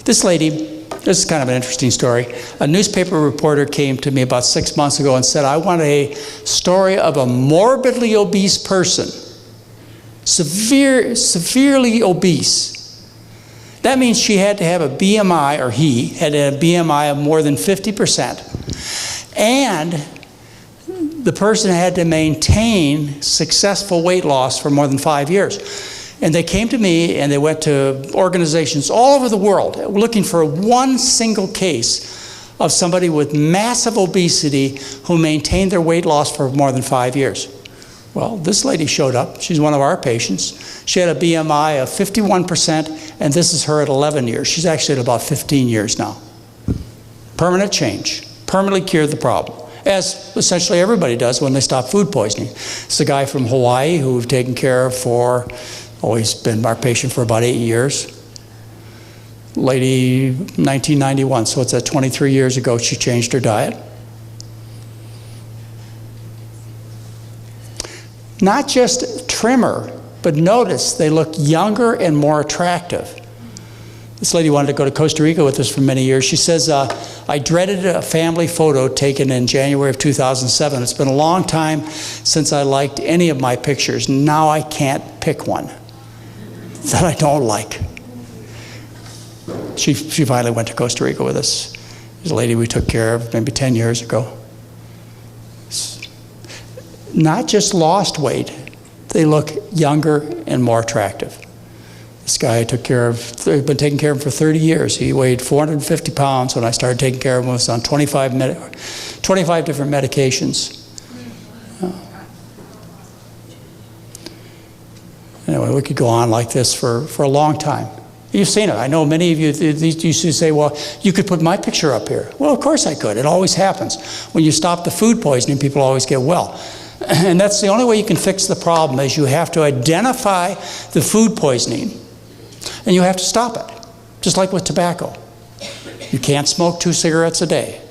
This lady, this is kind of an interesting story. A newspaper reporter came to me about 6 months ago and said, I want a story of a morbidly obese person, severely obese. That means she had to have a BMI, or he had to have a BMI of more than 50%. And the person had to maintain successful weight loss for more than 5 years. And they came to me and they went to organizations all over the world looking for one single case of somebody with massive obesity who maintained their weight loss for more than 5 years. Well, this lady showed up. She's one of our patients. She had a BMI of 51%, and this is her at 11 years. She's actually at about 15 years now. Permanent change. Permanently cured the problem, as essentially everybody does when they stop food poisoning. It's a guy from Hawaii who we've taken care of for, he's been our patient for about 8 years. Lady, 1991, so it's 23 years ago she changed her diet. Not just trimmer, but notice they look younger and more attractive. This lady wanted to go to Costa Rica with us for many years. She says, I dreaded a family photo taken in January of 2007. It's been a long time since I liked any of my pictures. Now I can't pick one that I don't like. She finally went to Costa Rica with us. There's a lady we took care of maybe 10 years ago. Not just lost weight, they look younger and more attractive. This guy I took care of, I've been taking care of him for 30 years. He weighed 450 pounds when I started taking care of him. He was on 25 different medications. Anyway, we could go on like this for a long time. You've seen it. I know many of you used to say, well, you could put my picture up here. Well, of course I could. It always happens. When you stop the food poisoning, people always get well. And that's the only way you can fix the problem, is you have to identify the food poisoning and you have to stop it. Just like with tobacco. You can't smoke 2 cigarettes a day.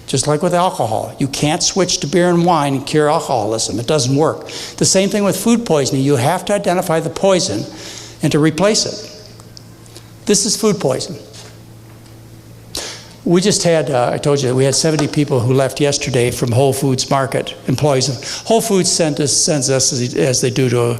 Just like with alcohol. You can't switch to beer and wine and cure alcoholism. It doesn't work. The same thing with food poisoning. You have to identify the poison and to replace it. This is food poison. We just had, I told you, we had 70 people who left yesterday from Whole Foods Market, employees of Whole Foods sends us as they do to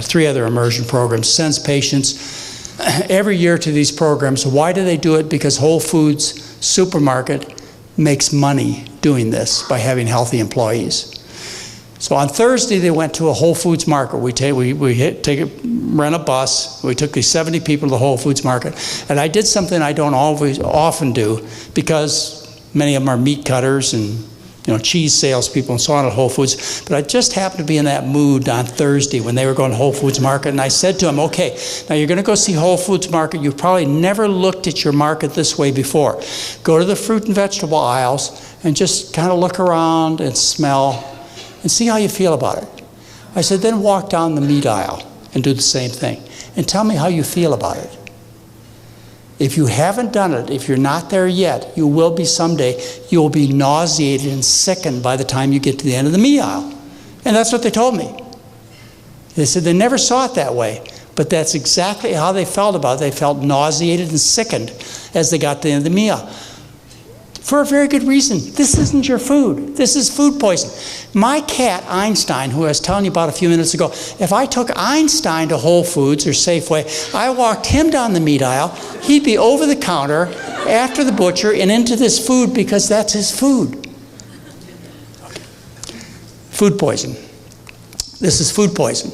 3 other immersion programs, sends patients every year to these programs. Why do they do it? Because Whole Foods supermarket makes money doing this by having healthy employees. So on Thursday, they went to a Whole Foods Market. We rent a bus. We took these 70 people to the Whole Foods Market. And I did something I don't often do, because many of them are meat cutters and cheese salespeople and so on at Whole Foods. But I just happened to be in that mood on Thursday when they were going to Whole Foods Market. And I said to them, okay, now you're going to go see Whole Foods Market. You've probably never looked at your market this way before. Go to the fruit and vegetable aisles and just kind of look around and smell and see how you feel about it. I said, then walk down the meat aisle and do the same thing. And tell me how you feel about it. If you haven't done it, if you're not there yet, you will be someday. You will be nauseated and sickened by the time you get to the end of the meat aisle. And that's what they told me. They said they never saw it that way, but that's exactly how they felt about it. They felt nauseated and sickened as they got to the end of the meal. For a very good reason. This isn't your food. This is food poison. My cat, Einstein, who I was telling you about a few minutes ago, if I took Einstein to Whole Foods or Safeway, I walked him down the meat aisle, he'd be over the counter after the butcher and into this food because that's his food. Okay. Food poison. This is food poison.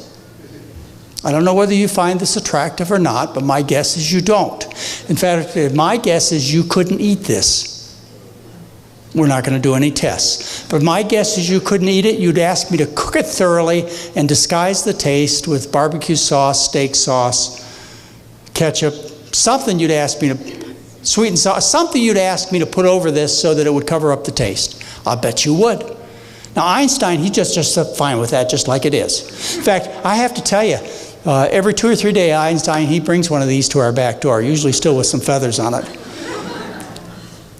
I don't know whether you find this attractive or not, but my guess is you don't. In fact, my guess is you couldn't eat this. We're not going to do any tests. But my guess is you couldn't eat it. You'd ask me to cook it thoroughly and disguise the taste with barbecue sauce, steak sauce, ketchup, something you'd ask me to, sweet and sauce, something you'd ask me to put over this so that it would cover up the taste. I'll bet you would. Now Einstein, he just fine with that, just like it is. In fact, I have to tell you, every 2 or 3 days, Einstein, he brings one of these to our back door, usually still with some feathers on it.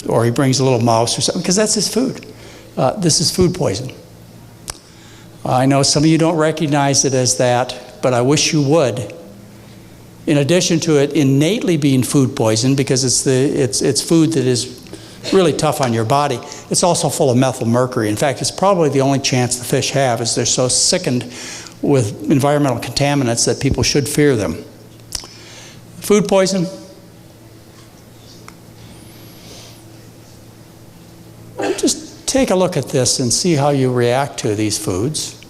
Or he brings a little mouse or something, because that's his food. This is food poison. I know some of you don't recognize it as that, but I wish you would. In addition to it innately being food poison, because it's food that is really tough on your body, it's also full of methyl mercury. In fact, it's probably the only chance the fish have, is they're so sickened with environmental contaminants that people should fear them. Food poison. Just take a look at this and see how you react to these foods.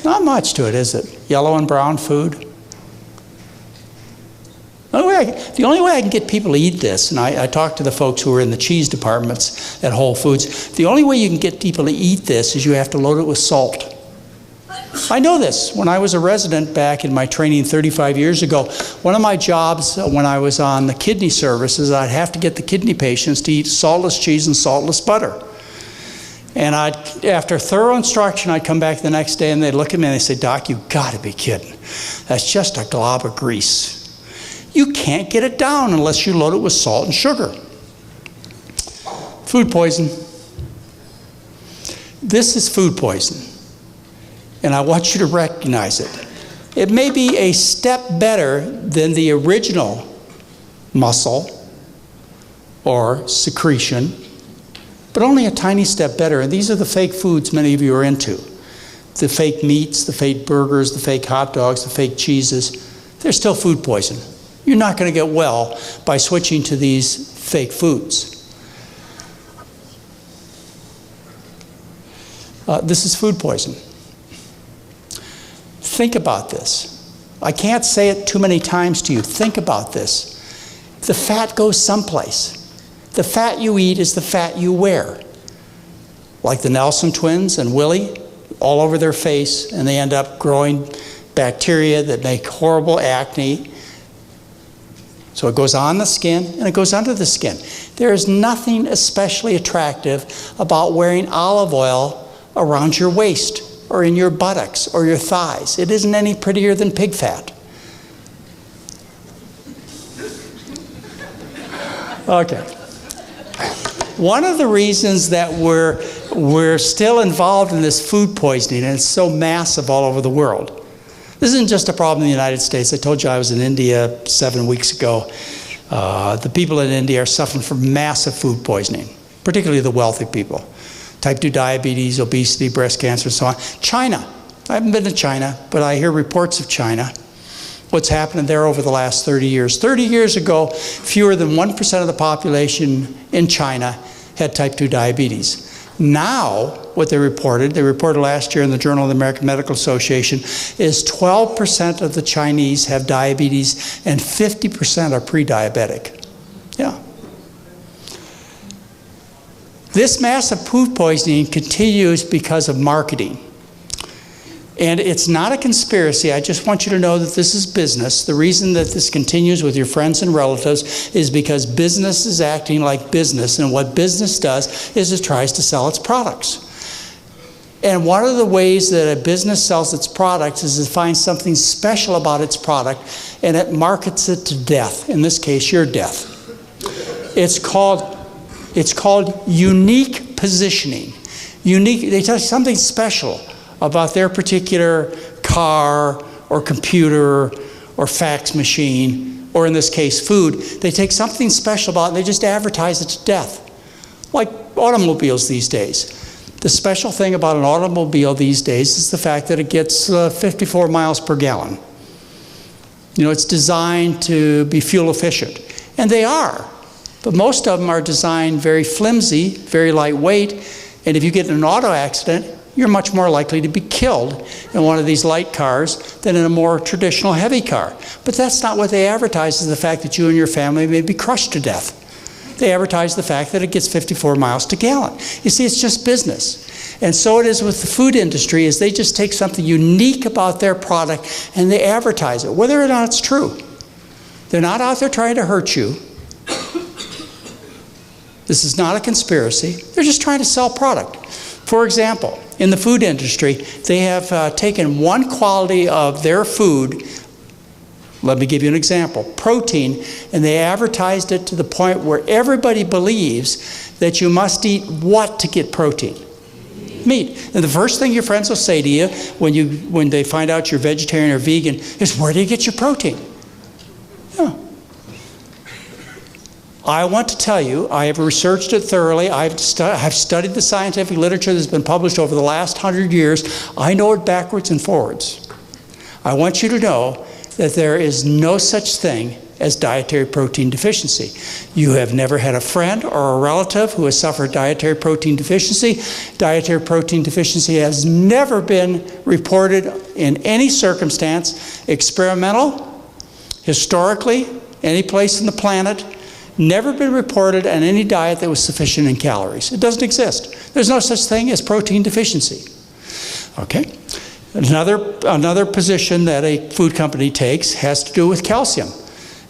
Not much to it, is it? Yellow and brown food. The only way I can get people to eat this, and I talked to the folks who are in the cheese departments at Whole Foods, the only way you can get people to eat this is you have to load it with salt. I know this. When I was a resident back in my training 35 years ago, one of my jobs when I was on the kidney services, I'd have to get the kidney patients to eat saltless cheese and saltless butter. And after thorough instruction, I'd come back the next day and they'd look at me and they'd say, Doc, you've got to be kidding. That's just a glob of grease. You can't get it down unless you load it with salt and sugar. Food poison. This is food poison. And I want you to recognize it. It may be a step better than the original muscle or secretion, but only a tiny step better. And these are the fake foods many of you are into. The fake meats, the fake burgers, the fake hot dogs, the fake cheeses. They're still food poison. You're not going to get well by switching to these fake foods. This is food poison. Think about this. I can't say it too many times to you. Think about this. The fat goes someplace. The fat you eat is the fat you wear. Like the Nelson twins and Willie, all over their face, and they end up growing bacteria that make horrible acne. So it goes on the skin and it goes under the skin. There is nothing especially attractive about wearing olive oil around your waist or in your buttocks or your thighs. It isn't any prettier than pig fat. Okay. One of the reasons that we're still involved in this food poisoning, and it's so massive all over the world. This isn't just a problem in the United States. I told you I was in India 7 weeks ago. The people in India are suffering from massive food poisoning, particularly the wealthy people. Type 2 diabetes, obesity, breast cancer, and so on. China. I haven't been to China, but I hear reports of China. What's happening there over the last 30 years. 30 years ago, fewer than 1% of the population in China had type 2 diabetes. Now, what they reported last year in the Journal of the American Medical Association, is 12% of the Chinese have diabetes and 50% are pre-diabetic. Yeah. This massive food poisoning continues because of marketing. And it's not a conspiracy. I just want you to know that this is business. The reason that this continues with your friends and relatives is because business is acting like business. And what business does is it tries to sell its products. And one of the ways that a business sells its products is to find something special about its product, and it markets it to death. In this case, your death. It's called unique positioning. Unique, they tell you something special about their particular car or computer or fax machine, or in this case, food. They take something special about it and they just advertise it to death. Like automobiles these days. The special thing about an automobile these days is the fact that it gets 54 miles per gallon. You know, it's designed to be fuel efficient. And they are. But most of them are designed very flimsy, very lightweight, and if you get in an auto accident, you're much more likely to be killed in one of these light cars than in a more traditional heavy car. But that's not what they advertise, is the fact that you and your family may be crushed to death. They advertise the fact that it gets 54 miles to gallon. You see, it's just business. And so it is with the food industry, is they just take something unique about their product and they advertise it, whether or not it's true. They're not out there trying to hurt you. This is not a conspiracy. They're just trying to sell product. For example, in the food industry, they have taken one quality of their food, let me give you an example, protein, and they advertised it to the point where everybody believes that you must eat what to get protein? Meat. And the first thing your friends will say to you when they find out you're vegetarian or vegan is, where do you get your protein? Yeah. I want to tell you, I have researched it thoroughly. I've studied the scientific literature that's been published over the last 100 years. I know it backwards and forwards. I want you to know that there is no such thing as dietary protein deficiency. You have never had a friend or a relative who has suffered dietary protein deficiency. Dietary protein deficiency has never been reported in any circumstance, experimental, historically, any place on the planet. Never been reported on any diet that was sufficient in calories. It doesn't exist. There's no such thing as protein deficiency. Okay? Another position that a food company takes has to do with calcium.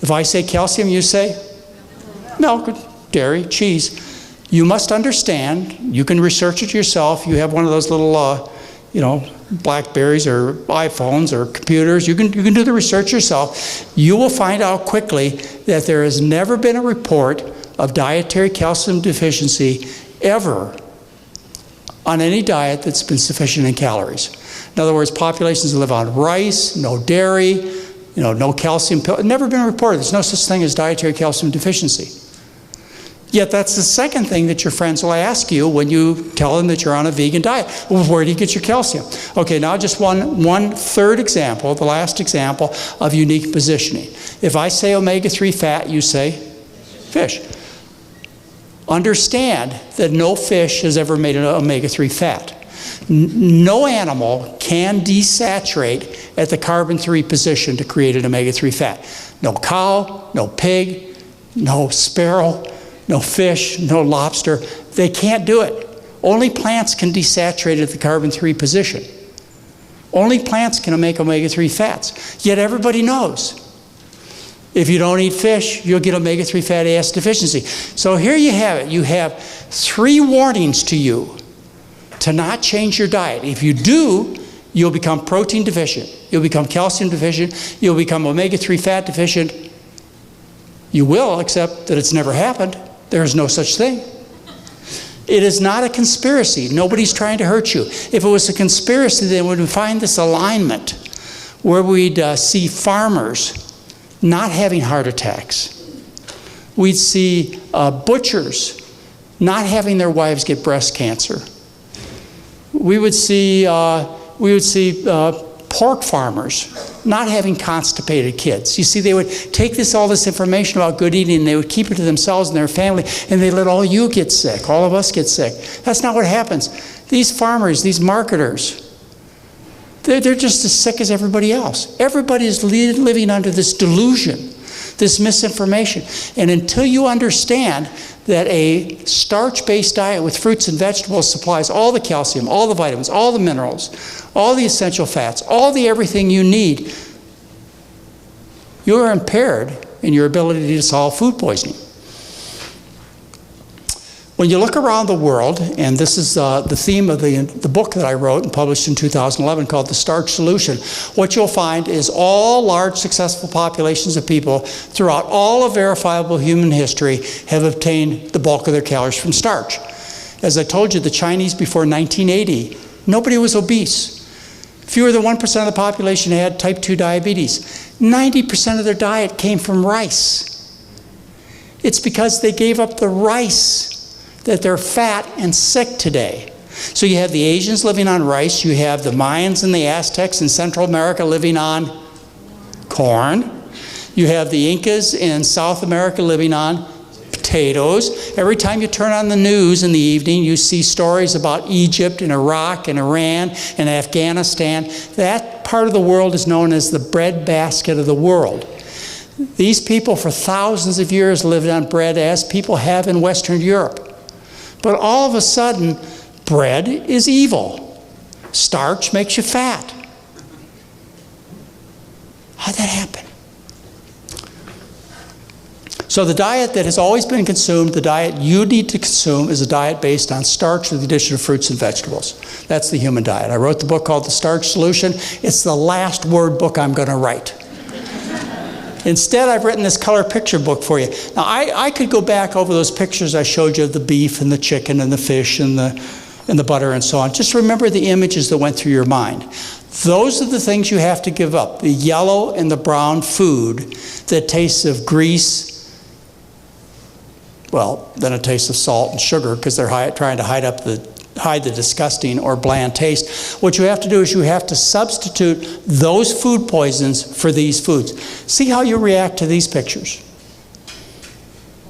If I say calcium, you say milk, dairy, cheese. You must understand, you can research it yourself. You have one of those little, Blackberries or iPhones or computers. You can do the research yourself. You will find out quickly that there has never been a report of dietary calcium deficiency ever on any diet that's been sufficient in calories. In other words, populations that live on rice, no dairy, no calcium pill, never been reported. There's no such thing as dietary calcium deficiency. Yet that's the second thing that your friends will ask you when you tell them that you're on a vegan diet. Well, where do you get your calcium? Okay, now just one third example, the last example of unique positioning. If I say omega-3 fat, you say fish. Understand that no fish has ever made an omega-3 fat. No animal can desaturate at the carbon-3 position to create an omega-3 fat. No cow, no pig, no sparrow, no fish, no lobster. They can't do it. Only plants can desaturate at the carbon-3 position. Only plants can make omega-3 fats. Yet everybody knows, if you don't eat fish, you'll get omega-3 fatty acid deficiency. So here you have it. You have 3 warnings to you to not change your diet. If you do, you'll become protein deficient. You'll become calcium deficient. You'll become omega-3 fat deficient. You will, except that it's never happened. There is no such thing. It is not a conspiracy. Nobody's trying to hurt you. If it was a conspiracy, then we would find this alignment where we'd see farmers not having heart attacks. We'd see butchers not having their wives get breast cancer. We would see pork farmers not having constipated kids. You see, they would take all this information about good eating, and they would keep it to themselves and their family, and they let all you get sick, all of us get sick. That's not what happens. These farmers, these marketers, they're just as sick as everybody else. Everybody is living under this delusion, this misinformation. And until you understand that a starch-based diet with fruits and vegetables supplies all the calcium, all the vitamins, all the minerals, all the essential fats, all the everything you need, you are impaired in your ability to solve food poisoning. When you look around the world, and this is the theme of the book that I wrote and published in 2011 called The Starch Solution, what you'll find is all large successful populations of people throughout all of verifiable human history have obtained the bulk of their calories from starch. As I told you, the Chinese before 1980, nobody was obese. Fewer than 1% of the population had type 2 diabetes. 90% of their diet came from rice. It's because they gave up the rice that they're fat and sick today. So you have the Asians living on rice, you have the Mayans and the Aztecs in Central America living on corn, you have the Incas in South America living on potatoes. Every time you turn on the news in the evening, you see stories about Egypt and Iraq and Iran and Afghanistan. That part of the world is known as the breadbasket of the world. These people for thousands of years lived on bread as people have in Western Europe. But all of a sudden, bread is evil. Starch makes you fat. How'd that happen? So the diet that has always been consumed, the diet you need to consume, is a diet based on starch with the addition of fruits and vegetables. That's the human diet. I wrote the book called The Starch Solution. It's the last word book I'm going to write. Instead, I've written this color picture book for you. Now, I could go back over those pictures I showed you of the beef and the chicken and the fish and the butter and so on. Just remember the images that went through your mind. Those are the things you have to give up. The yellow and the brown food that tastes of grease, well, then it tastes of salt and sugar because they're trying to hide the disgusting or bland taste. What you have to do is you have to substitute those food poisons for these foods. See how you react to these pictures.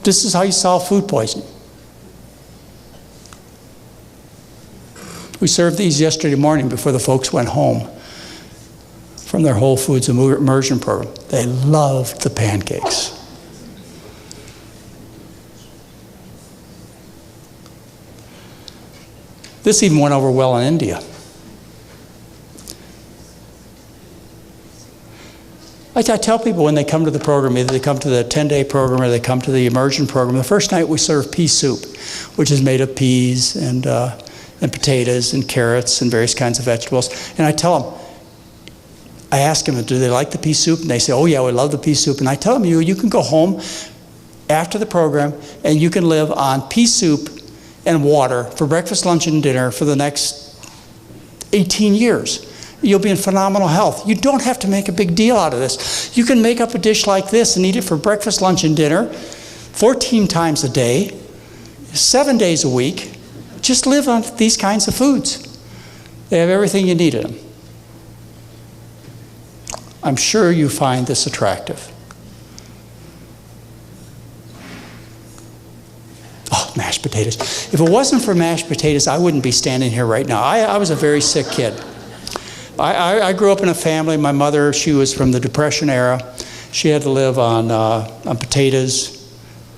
This is how you solve food poisoning. We served these yesterday morning before the folks went home from their Whole Foods immersion program. They loved the pancakes. This even went over well in India. I tell people when they come to the program, either they come to the 10-day program or they come to the immersion program, the first night we serve pea soup, which is made of peas and potatoes and carrots and various kinds of vegetables. And I tell them, I ask them, do they like the pea soup? And they say, oh yeah, we love the pea soup. And I tell them, you can go home after the program and you can live on pea soup and water for breakfast, lunch, and dinner for the next 18 years. You'll be in phenomenal health. You don't have to make a big deal out of this. You can make up a dish like this and eat it for breakfast, lunch, and dinner 14 times a day, 7 days a week. Just live on these kinds of foods. They have everything you need in them. I'm sure you find this attractive. Oh, mashed potatoes. If it wasn't for mashed potatoes, I wouldn't be standing here right now. I was a very sick kid. I grew up in a family. My mother, she was from the Depression era. She had to live on potatoes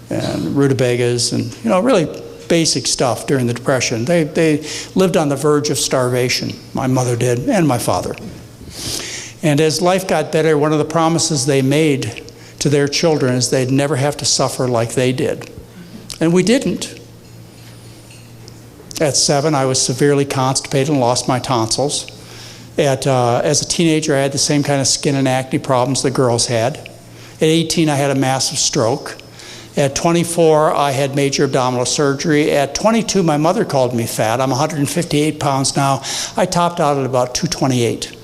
and rutabagas and, really basic stuff during the Depression. They lived on the verge of starvation. My mother did, and my father. And as life got better, one of the promises they made to their children is they'd never have to suffer like they did. And we didn't. At 7, I was severely constipated and lost my tonsils. As a teenager, I had the same kind of skin and acne problems the girls had. At 18, I had a massive stroke. At 24, I had major abdominal surgery. At 22, my mother called me fat. I'm 158 pounds now. I topped out at about 228.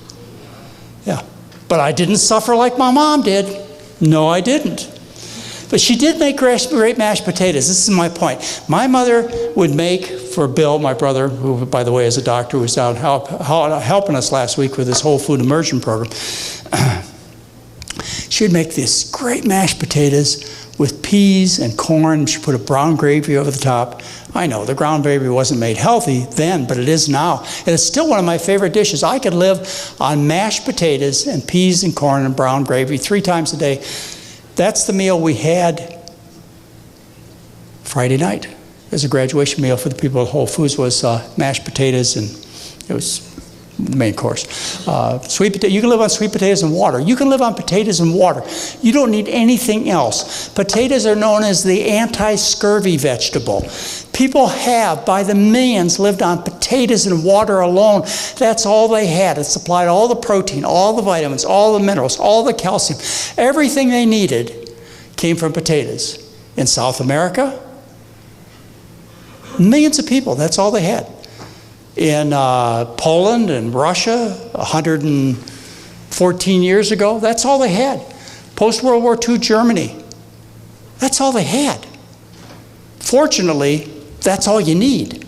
Yeah. But I didn't suffer like my mom did. No, I didn't. But she did make great mashed potatoes. This is my point. My mother would make for Bill, my brother, who, by the way, is a doctor, who was down helping us last week with this whole food immersion program. She would make this great mashed potatoes with peas and corn. She put a brown gravy over the top. I know the brown gravy wasn't made healthy then, but it is now. And it's still one of my favorite dishes. I could live on mashed potatoes and peas and corn and brown gravy 3 times a day. That's the meal we had Friday night as a graduation meal for the people at Whole Foods. Was mashed potatoes, and it was the main course. Sweet potato. You can live on sweet potatoes and water. You can live on potatoes and water. You don't need anything else. Potatoes are known as the anti-scurvy vegetable. People have, by the millions, lived on potatoes and water alone. That's all they had. It supplied all the protein, all the vitamins, all the minerals, all the calcium. Everything they needed came from potatoes. In South America, millions of people, that's all they had. In Poland and Russia, 114 years ago, that's all they had. Post-World War II Germany, that's all they had. Fortunately, that's all you need.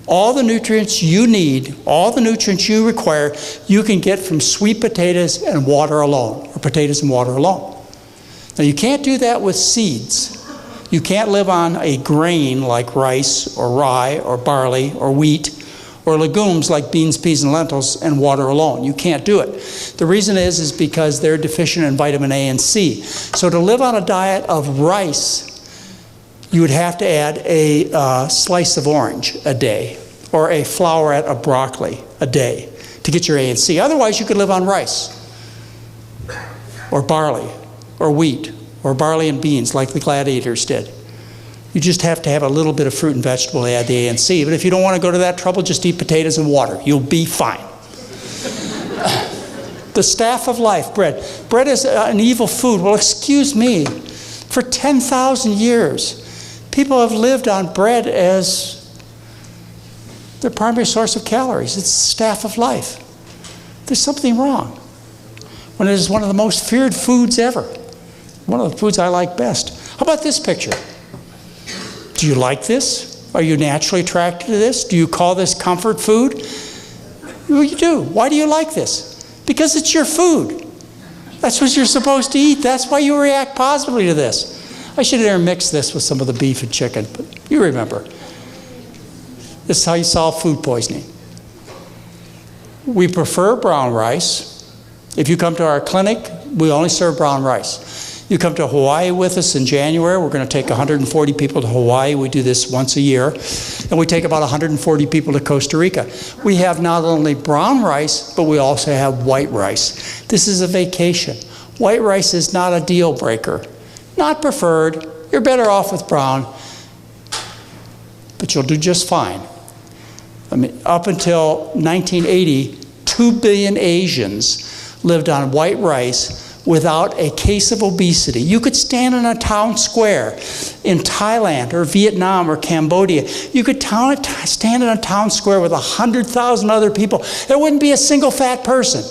All the nutrients you need, all the nutrients you require, you can get from sweet potatoes and water alone, or potatoes and water alone. Now, you can't do that with seeds. You can't live on a grain like rice or rye or barley or wheat or legumes like beans, peas, and lentils and water alone. You can't do it. The reason is because they're deficient in vitamin A and C. So to live on a diet of rice, you would have to add a slice of orange a day or a flowerette of broccoli a day to get your A and C. Otherwise, you could live on rice or barley or wheat or barley and beans like the gladiators did. You just have to have a little bit of fruit and vegetable to add the A and C. But if you don't want to go to that trouble, just eat potatoes and water. You'll be fine. The staff of life, bread. Bread is an evil food. Well, excuse me. For 10,000 years, people have lived on bread as their primary source of calories. It's the staff of life. There's something wrong when it is one of the most feared foods ever. One of the foods I like best. How about this picture? Do you like this? Are you naturally attracted to this? Do you call this comfort food? Well, you do. Why do you like this? Because it's your food. That's what you're supposed to eat. That's why you react positively to this. I should intermix this with some of the beef and chicken, but you remember. This is how you solve food poisoning. We prefer brown rice. If you come to our clinic, we only serve brown rice. You come to Hawaii with us in January. We're going to take 140 people to Hawaii. We do this once a year. And we take about 140 people to Costa Rica. We have not only brown rice, but we also have white rice. This is a vacation. White rice is not a deal breaker. Not preferred. You're better off with brown. But you'll do just fine. I mean, up until 1980, 2 billion Asians lived on white rice without a case of obesity. You could stand in a town square in Thailand or Vietnam or Cambodia. You could stand in a town square with 100,000 other people. There wouldn't be a single fat person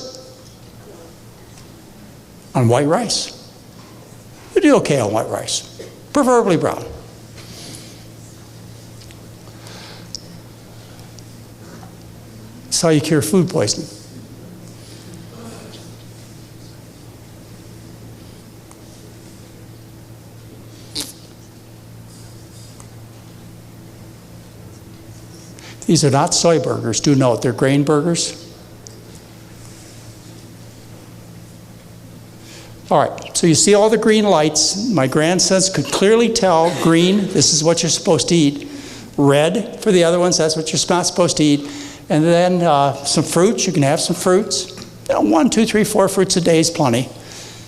on white rice. You do okay on white rice, preferably brown. That's how you cure food poisoning. These are not soy burgers. Do note, they're grain burgers. All right, so you see all the green lights. My grandsons could clearly tell green, this is what you're supposed to eat. Red for the other ones, that's what you're not supposed to eat. And then some fruits, you can have some fruits. You know, 1, 2, 3, 4 fruits a day is plenty.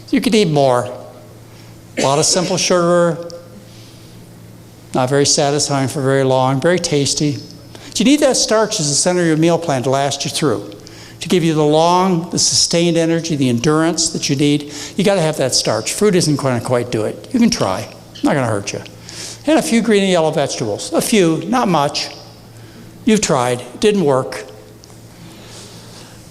You could eat more. A lot of simple sugar, not very satisfying for very long, very tasty. But you need that starch as the center of your meal plan to last you through, to give you the sustained energy, the endurance that you need. You got to have that starch. Fruit isn't going to quite do it. You can try. Not going to hurt you. And a few green and yellow vegetables. A few, not much. You've tried. It didn't work.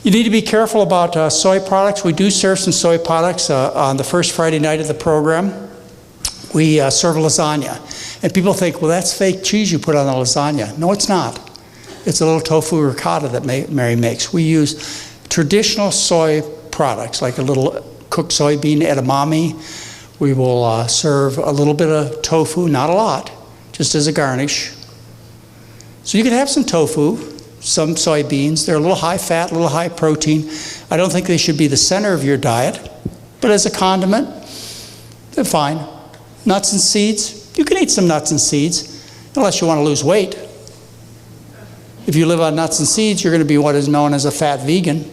You need to be careful about soy products. We do serve some soy products on the first Friday night of the program. We serve lasagna. And people think, well, that's fake cheese you put on the lasagna. No, it's not. It's a little tofu ricotta that Mary makes. We use traditional soy products, like a little cooked soybean edamame. We will serve a little bit of tofu, not a lot, just as a garnish. So you can have some tofu, some soybeans. They're a little high fat, a little high protein. I don't think they should be the center of your diet, but as a condiment, they're fine. Nuts and seeds, you can eat some nuts and seeds, unless you want to lose weight. If you live on nuts and seeds, you're going to be what is known as a fat vegan.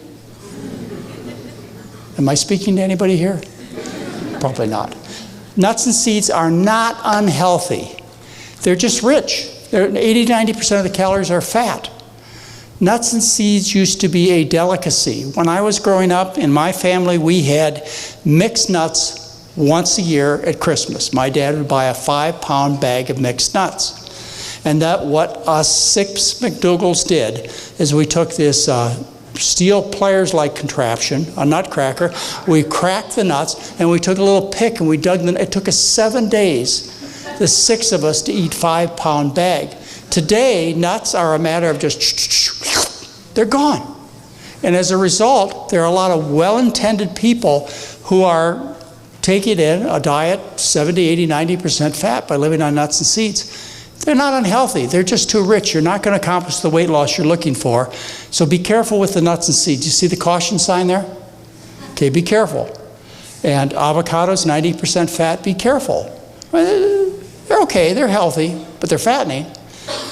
Am I speaking to anybody here? Probably not. Nuts and seeds are not unhealthy. They're just rich. 80–90% of the calories are fat. Nuts and seeds used to be a delicacy. When I was growing up, in my family, we had mixed nuts once a year at Christmas. My dad would buy a 5-pound bag of mixed nuts. And that what us 6 McDougalls did is we took this steel pliers-like contraption, a nutcracker. We cracked the nuts, and we took a little pick, and we dug them. It took us 7 days, the 6 of us, to eat 5-pound bag. Today, nuts are a matter of just, they're gone. And as a result, there are a lot of well-intended people who are taking in a diet 70, 80, 90% fat by living on nuts and seeds. They're not unhealthy. They're just too rich. You're not going to accomplish the weight loss you're looking for. So be careful with the nuts and seeds. You see the caution sign there? Okay, be careful. And avocados, 90% fat, be careful. They're okay, they're healthy, but they're fattening.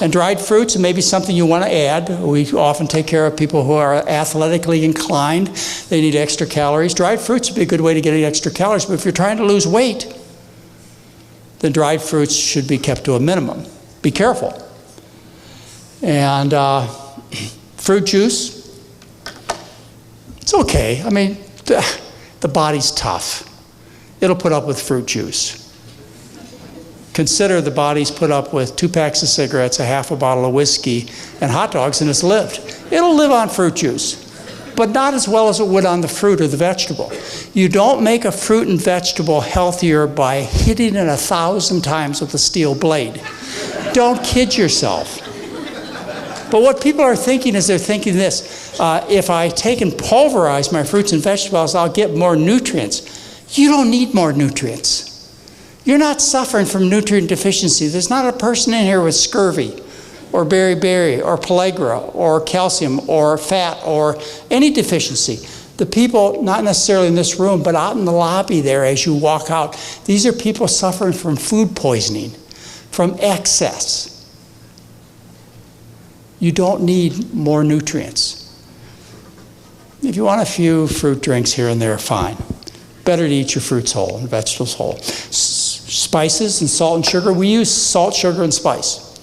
And dried fruits, and maybe something you want to add. We often take care of people who are athletically inclined. They need extra calories. Dried fruits would be a good way to get extra calories, but if you're trying to lose weight, then dried fruits should be kept to a minimum. Be careful. And fruit juice, it's okay. I mean, the body's tough. It'll put up with fruit juice. Consider the body's put up with 2 packs of cigarettes, a half a bottle of whiskey, and hot dogs, and it's lived. It'll live on fruit juice, but not as well as it would on the fruit or the vegetable. You don't make a fruit and vegetable healthier by hitting it 1,000 times with a steel blade. Don't kid yourself. But what people are thinking is they're thinking this, if I take and pulverize my fruits and vegetables, I'll get more nutrients. You don't need more nutrients. You're not suffering from nutrient deficiency. There's not a person in here with scurvy or beriberi or pellagra or calcium or fat or any deficiency. The people, not necessarily in this room, but out in the lobby there as you walk out, these are people suffering from food poisoning, from excess. You don't need more nutrients. If you want a few fruit drinks here and there, fine. Better to eat your fruits whole and vegetables whole. Spices and salt and sugar, we use salt, sugar, and spice.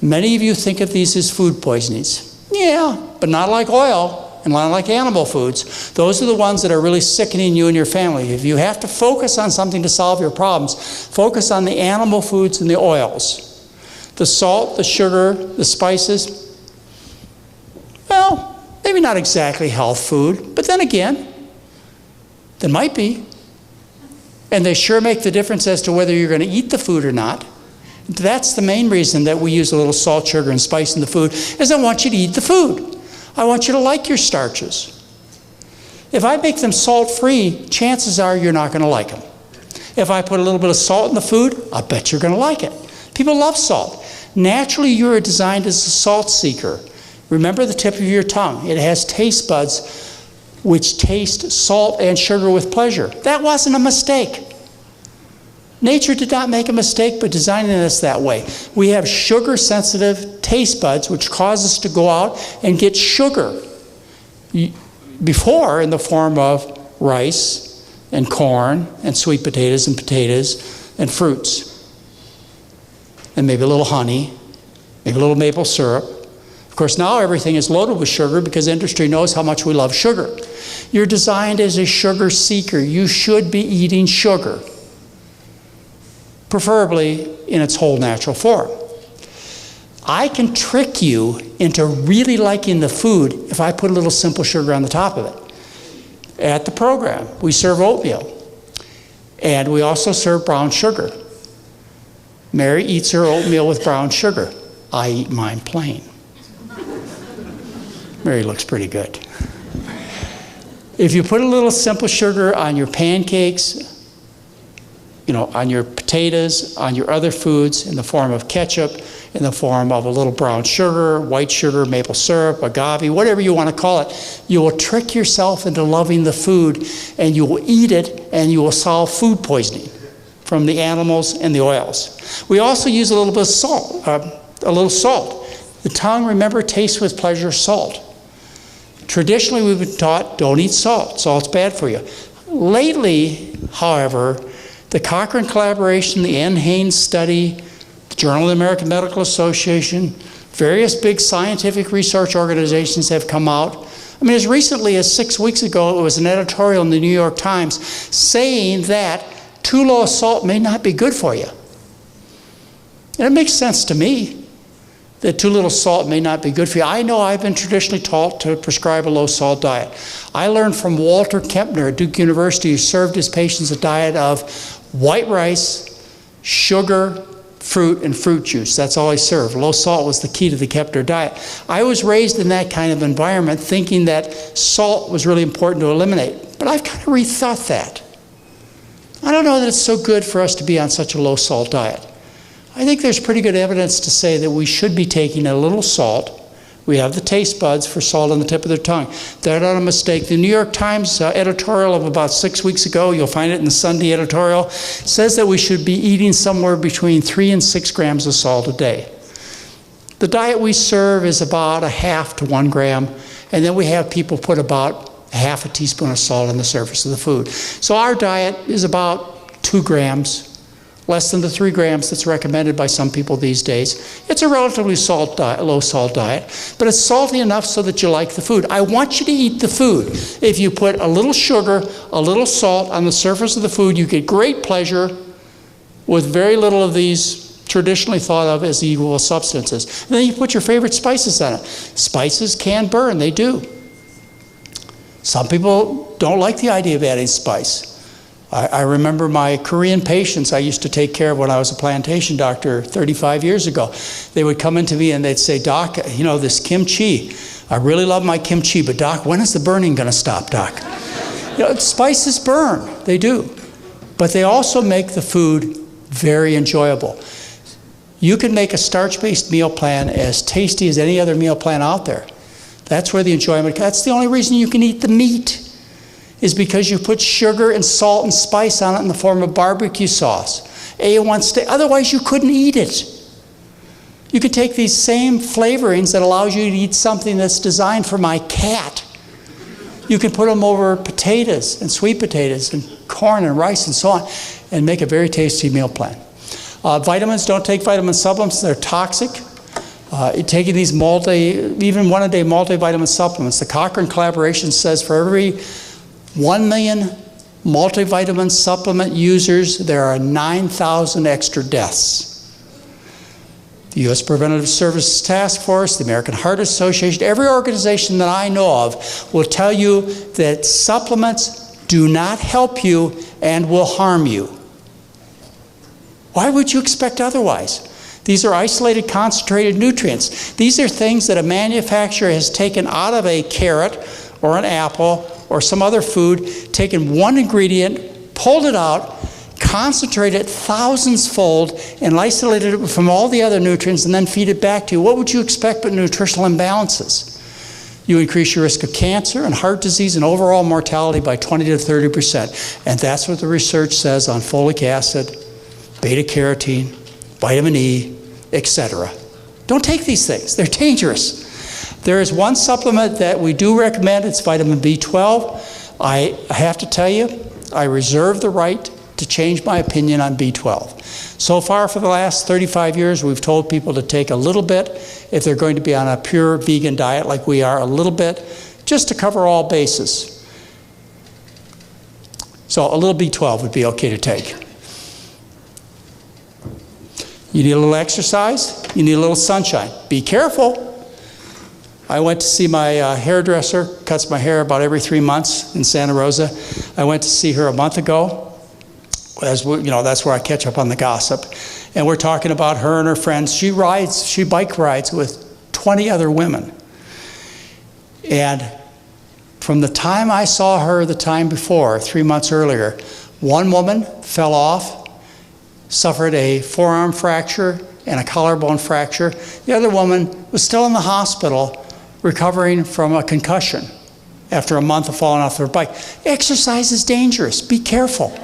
Many of you think of these as food poisonings. Yeah, but not like oil and not like animal foods. Those are the ones that are really sickening you and your family. If you have to focus on something to solve your problems, focus on the animal foods and the oils. The salt, the sugar, the spices, well, maybe not exactly health food, but then again, they might be. And they sure make the difference as to whether you're going to eat the food or not. That's the main reason that we use a little salt, sugar, and spice in the food, is I want you to eat the food. I want you to like your starches. If I make them salt-free, chances are you're not going to like them. If I put a little bit of salt in the food, I bet you're going to like it. People love salt. Naturally, you are designed as a salt seeker. Remember the tip of your tongue. It has taste buds which taste salt and sugar with pleasure. That wasn't a mistake. Nature did not make a mistake by designing us that way. We have sugar-sensitive taste buds which cause us to go out and get sugar. Before, in the form of rice and corn and sweet potatoes and fruits. And maybe a little honey, maybe a little maple syrup, Of course, now everything is loaded with sugar because industry knows how much we love sugar. You're designed as a sugar seeker. You should be eating sugar, preferably in its whole natural form. I can trick you into really liking the food if I put a little simple sugar on the top of it. At the program, we serve oatmeal, and we also serve brown sugar. Mary eats her oatmeal with brown sugar. I eat mine plain. Mary looks pretty good. If you put a little simple sugar on your pancakes, on your potatoes, on your other foods in the form of ketchup, in the form of a little brown sugar, white sugar, maple syrup, agave, whatever you want to call it, you will trick yourself into loving the food, and you will eat it, and you will solve food poisoning from the animals and the oils. We also use a little bit of salt, The tongue, remember, tastes with pleasure salt. Traditionally, we've been taught, don't eat salt. Salt's bad for you. Lately, however, the Cochrane collaboration, the N. Haynes study, the Journal of the American Medical Association, various big scientific research organizations have come out. I mean, as recently as 6 weeks ago, it was an editorial in the New York Times saying that too low salt may not be good for you. And it makes sense to me that too little salt may not be good for you. I know I've been traditionally taught to prescribe a low-salt diet. I learned from Walter Kempner at Duke University, who served his patients a diet of white rice, sugar, fruit, and fruit juice. That's all he served. Low salt was the key to the Kempner diet. I was raised in that kind of environment thinking that salt was really important to eliminate. But I've kind of rethought that. I don't know that it's so good for us to be on such a low-salt diet. I think there's pretty good evidence to say that we should be taking a little salt. We have the taste buds for salt on the tip of their tongue. They're not a mistake. The New York Times editorial of about 6 weeks ago, you'll find it in the Sunday editorial, says that we should be eating somewhere between 3 and 6 grams of salt a day. The diet we serve is about 1/2 to 1 gram, and then we have people put about 1/2 teaspoon of salt on the surface of the food. So our diet is about 2 grams. Less than the 3 grams that's recommended by some people these days. It's a relatively low-salt diet, but it's salty enough so that you like the food. I want you to eat the food. If you put a little sugar, a little salt on the surface of the food, you get great pleasure with very little of these traditionally thought of as evil substances. And then you put your favorite spices on it. Spices can burn, they do. Some people don't like the idea of adding spice. I remember my Korean patients I used to take care of when I was a plantation doctor 35 years ago. They would come into me and they'd say, Doc, this kimchi, I really love my kimchi, but Doc, when is the burning going to stop, Doc? Spices burn, they do. But they also make the food very enjoyable. You can make a starch-based meal plan as tasty as any other meal plan out there. That's where the enjoyment, that's the only reason you can eat the meat, is because you put sugar and salt and spice on it in the form of barbecue sauce. A1 steak, otherwise you couldn't eat it. You could take these same flavorings that allows you to eat something that's designed for my cat. You can put them over potatoes and sweet potatoes and corn and rice and so on and make a very tasty meal plan. Vitamins, don't take vitamin supplements, they're toxic. Taking these even one-a-day multivitamin supplements, the Cochrane collaboration says for every 1 million multivitamin supplement users, there are 9,000 extra deaths. The U.S. Preventive Services Task Force, the American Heart Association, every organization that I know of will tell you that supplements do not help you and will harm you. Why would you expect otherwise? These are isolated, concentrated nutrients. These are things that a manufacturer has taken out of a carrot or an apple or some other food, taken one ingredient, pulled it out, concentrated it thousands-fold, and isolated it from all the other nutrients, and then feed it back to you. What would you expect but nutritional imbalances? You increase your risk of cancer and heart disease and overall mortality by 20 to 30%. And that's what the research says on folic acid, beta-carotene, vitamin E, etc. Don't take these things. They're dangerous. There is one supplement that we do recommend. It's vitamin B12. I have to tell you, I reserve the right to change my opinion on B12. So far for the last 35 years, we've told people to take a little bit if they're going to be on a pure vegan diet like we are, a little bit, just to cover all bases. So a little B12 would be okay to take. You need a little exercise, you need a little sunshine. Be careful. I went to see my hairdresser, cuts my hair about every 3 months in Santa Rosa. I went to see her a month ago. As we, that's where I catch up on the gossip. And we're talking about her and her friends. She bike rides with 20 other women. And from the time I saw her the time before, 3 months earlier, one woman fell off, suffered a forearm fracture and a collarbone fracture. The other woman was still in the hospital recovering from a concussion after a month of falling off her bike. Exercise is dangerous. Be careful.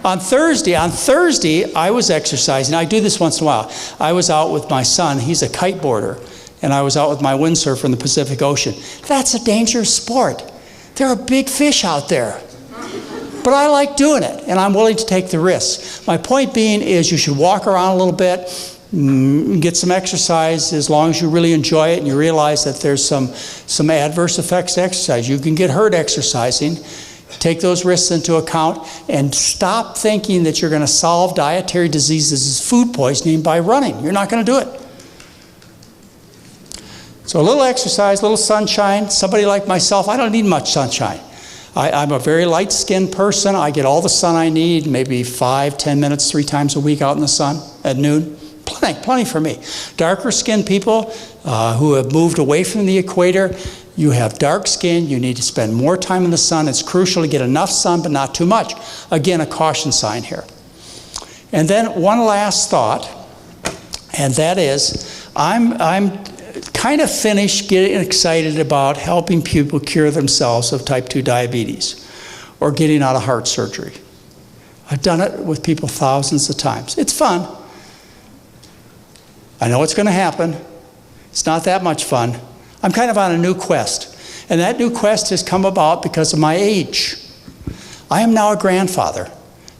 On Thursday, I was exercising. I do this once in a while. I was out with my son. He's a kiteboarder. And I was out with my windsurfer in the Pacific Ocean. That's a dangerous sport. There are big fish out there. But I like doing it, and I'm willing to take the risks. My point being is you should walk around a little bit, get some exercise as long as you really enjoy it and you realize that there's some adverse effects to exercise. You can get hurt exercising. Take those risks into account and stop thinking that you're going to solve dietary diseases as food poisoning by running. You're not going to do it. So a little exercise, a little sunshine. Somebody like myself, I don't need much sunshine. I'm a very light-skinned person. I get all the sun I need, maybe 5-10 minutes 3 times a week out in the sun at noon. Plenty for me. Darker-skinned people who have moved away from the equator, you have dark skin, you need to spend more time in the sun. It's crucial to get enough sun, but not too much. Again, a caution sign here. And then one last thought, and that is, I'm kind of finished getting excited about helping people cure themselves of type 2 diabetes or getting out of heart surgery. I've done it with people thousands of times. It's fun. I know it's going to happen. It's not that much fun. I'm kind of on a new quest. And that new quest has come about because of my age. I am now a grandfather.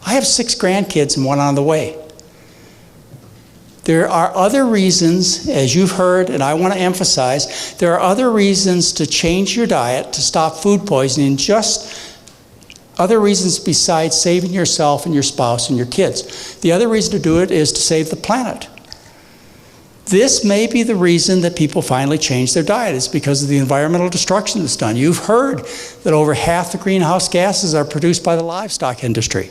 I have 6 grandkids and 1 on the way. There are other reasons, as you've heard, and I want to emphasize, there are other reasons to change your diet, to stop food poisoning, just other reasons besides saving yourself and your spouse and your kids. The other reason to do it is to save the planet. This may be the reason that people finally change their diet. It's because of the environmental destruction that's done. You've heard that over half the greenhouse gases are produced by the livestock industry.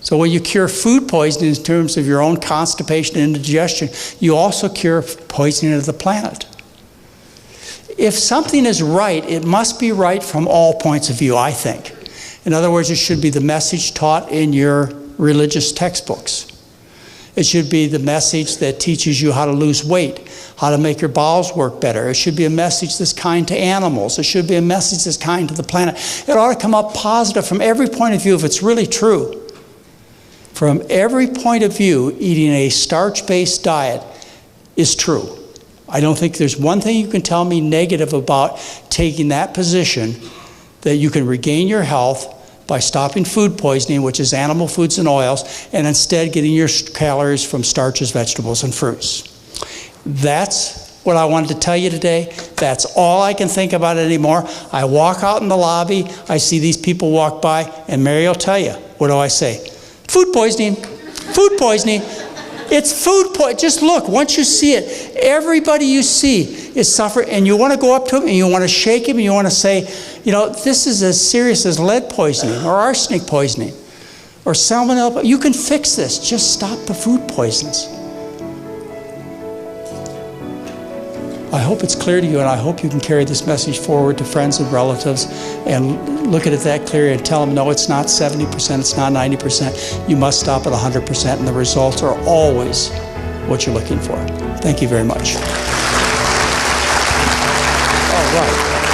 So when you cure food poisoning in terms of your own constipation and indigestion, you also cure poisoning of the planet. If something is right, it must be right from all points of view, I think. In other words, it should be the message taught in your religious textbooks. It should be the message that teaches you how to lose weight, how to make your bowels work better. It should be a message that's kind to animals. It should be a message that's kind to the planet. It ought to come up positive from every point of view if it's really true. From every point of view, eating a starch-based diet is true. I don't think there's one thing you can tell me negative about taking that position, that you can regain your health by stopping food poisoning, which is animal foods and oils, and instead getting your calories from starches, vegetables, and fruits. That's what I wanted to tell you today. That's all I can think about anymore. I walk out in the lobby, I see these people walk by, and Mary will tell you, what do I say? Food poisoning, food poisoning. It's food poisoning. Just look, once you see it, everybody you see is suffering, and you want to go up to him, and you want to shake him, and you want to say, you know, this is as serious as lead poisoning, or arsenic poisoning, or salmonella. You can fix this. Just stop the food poisons. I hope it's clear to you, and I hope you can carry this message forward to friends and relatives and look at it that clearly and tell them, no, it's not 70%, it's not 90%. You must stop at 100%, and the results are always what you're looking for. Thank you very much. All right.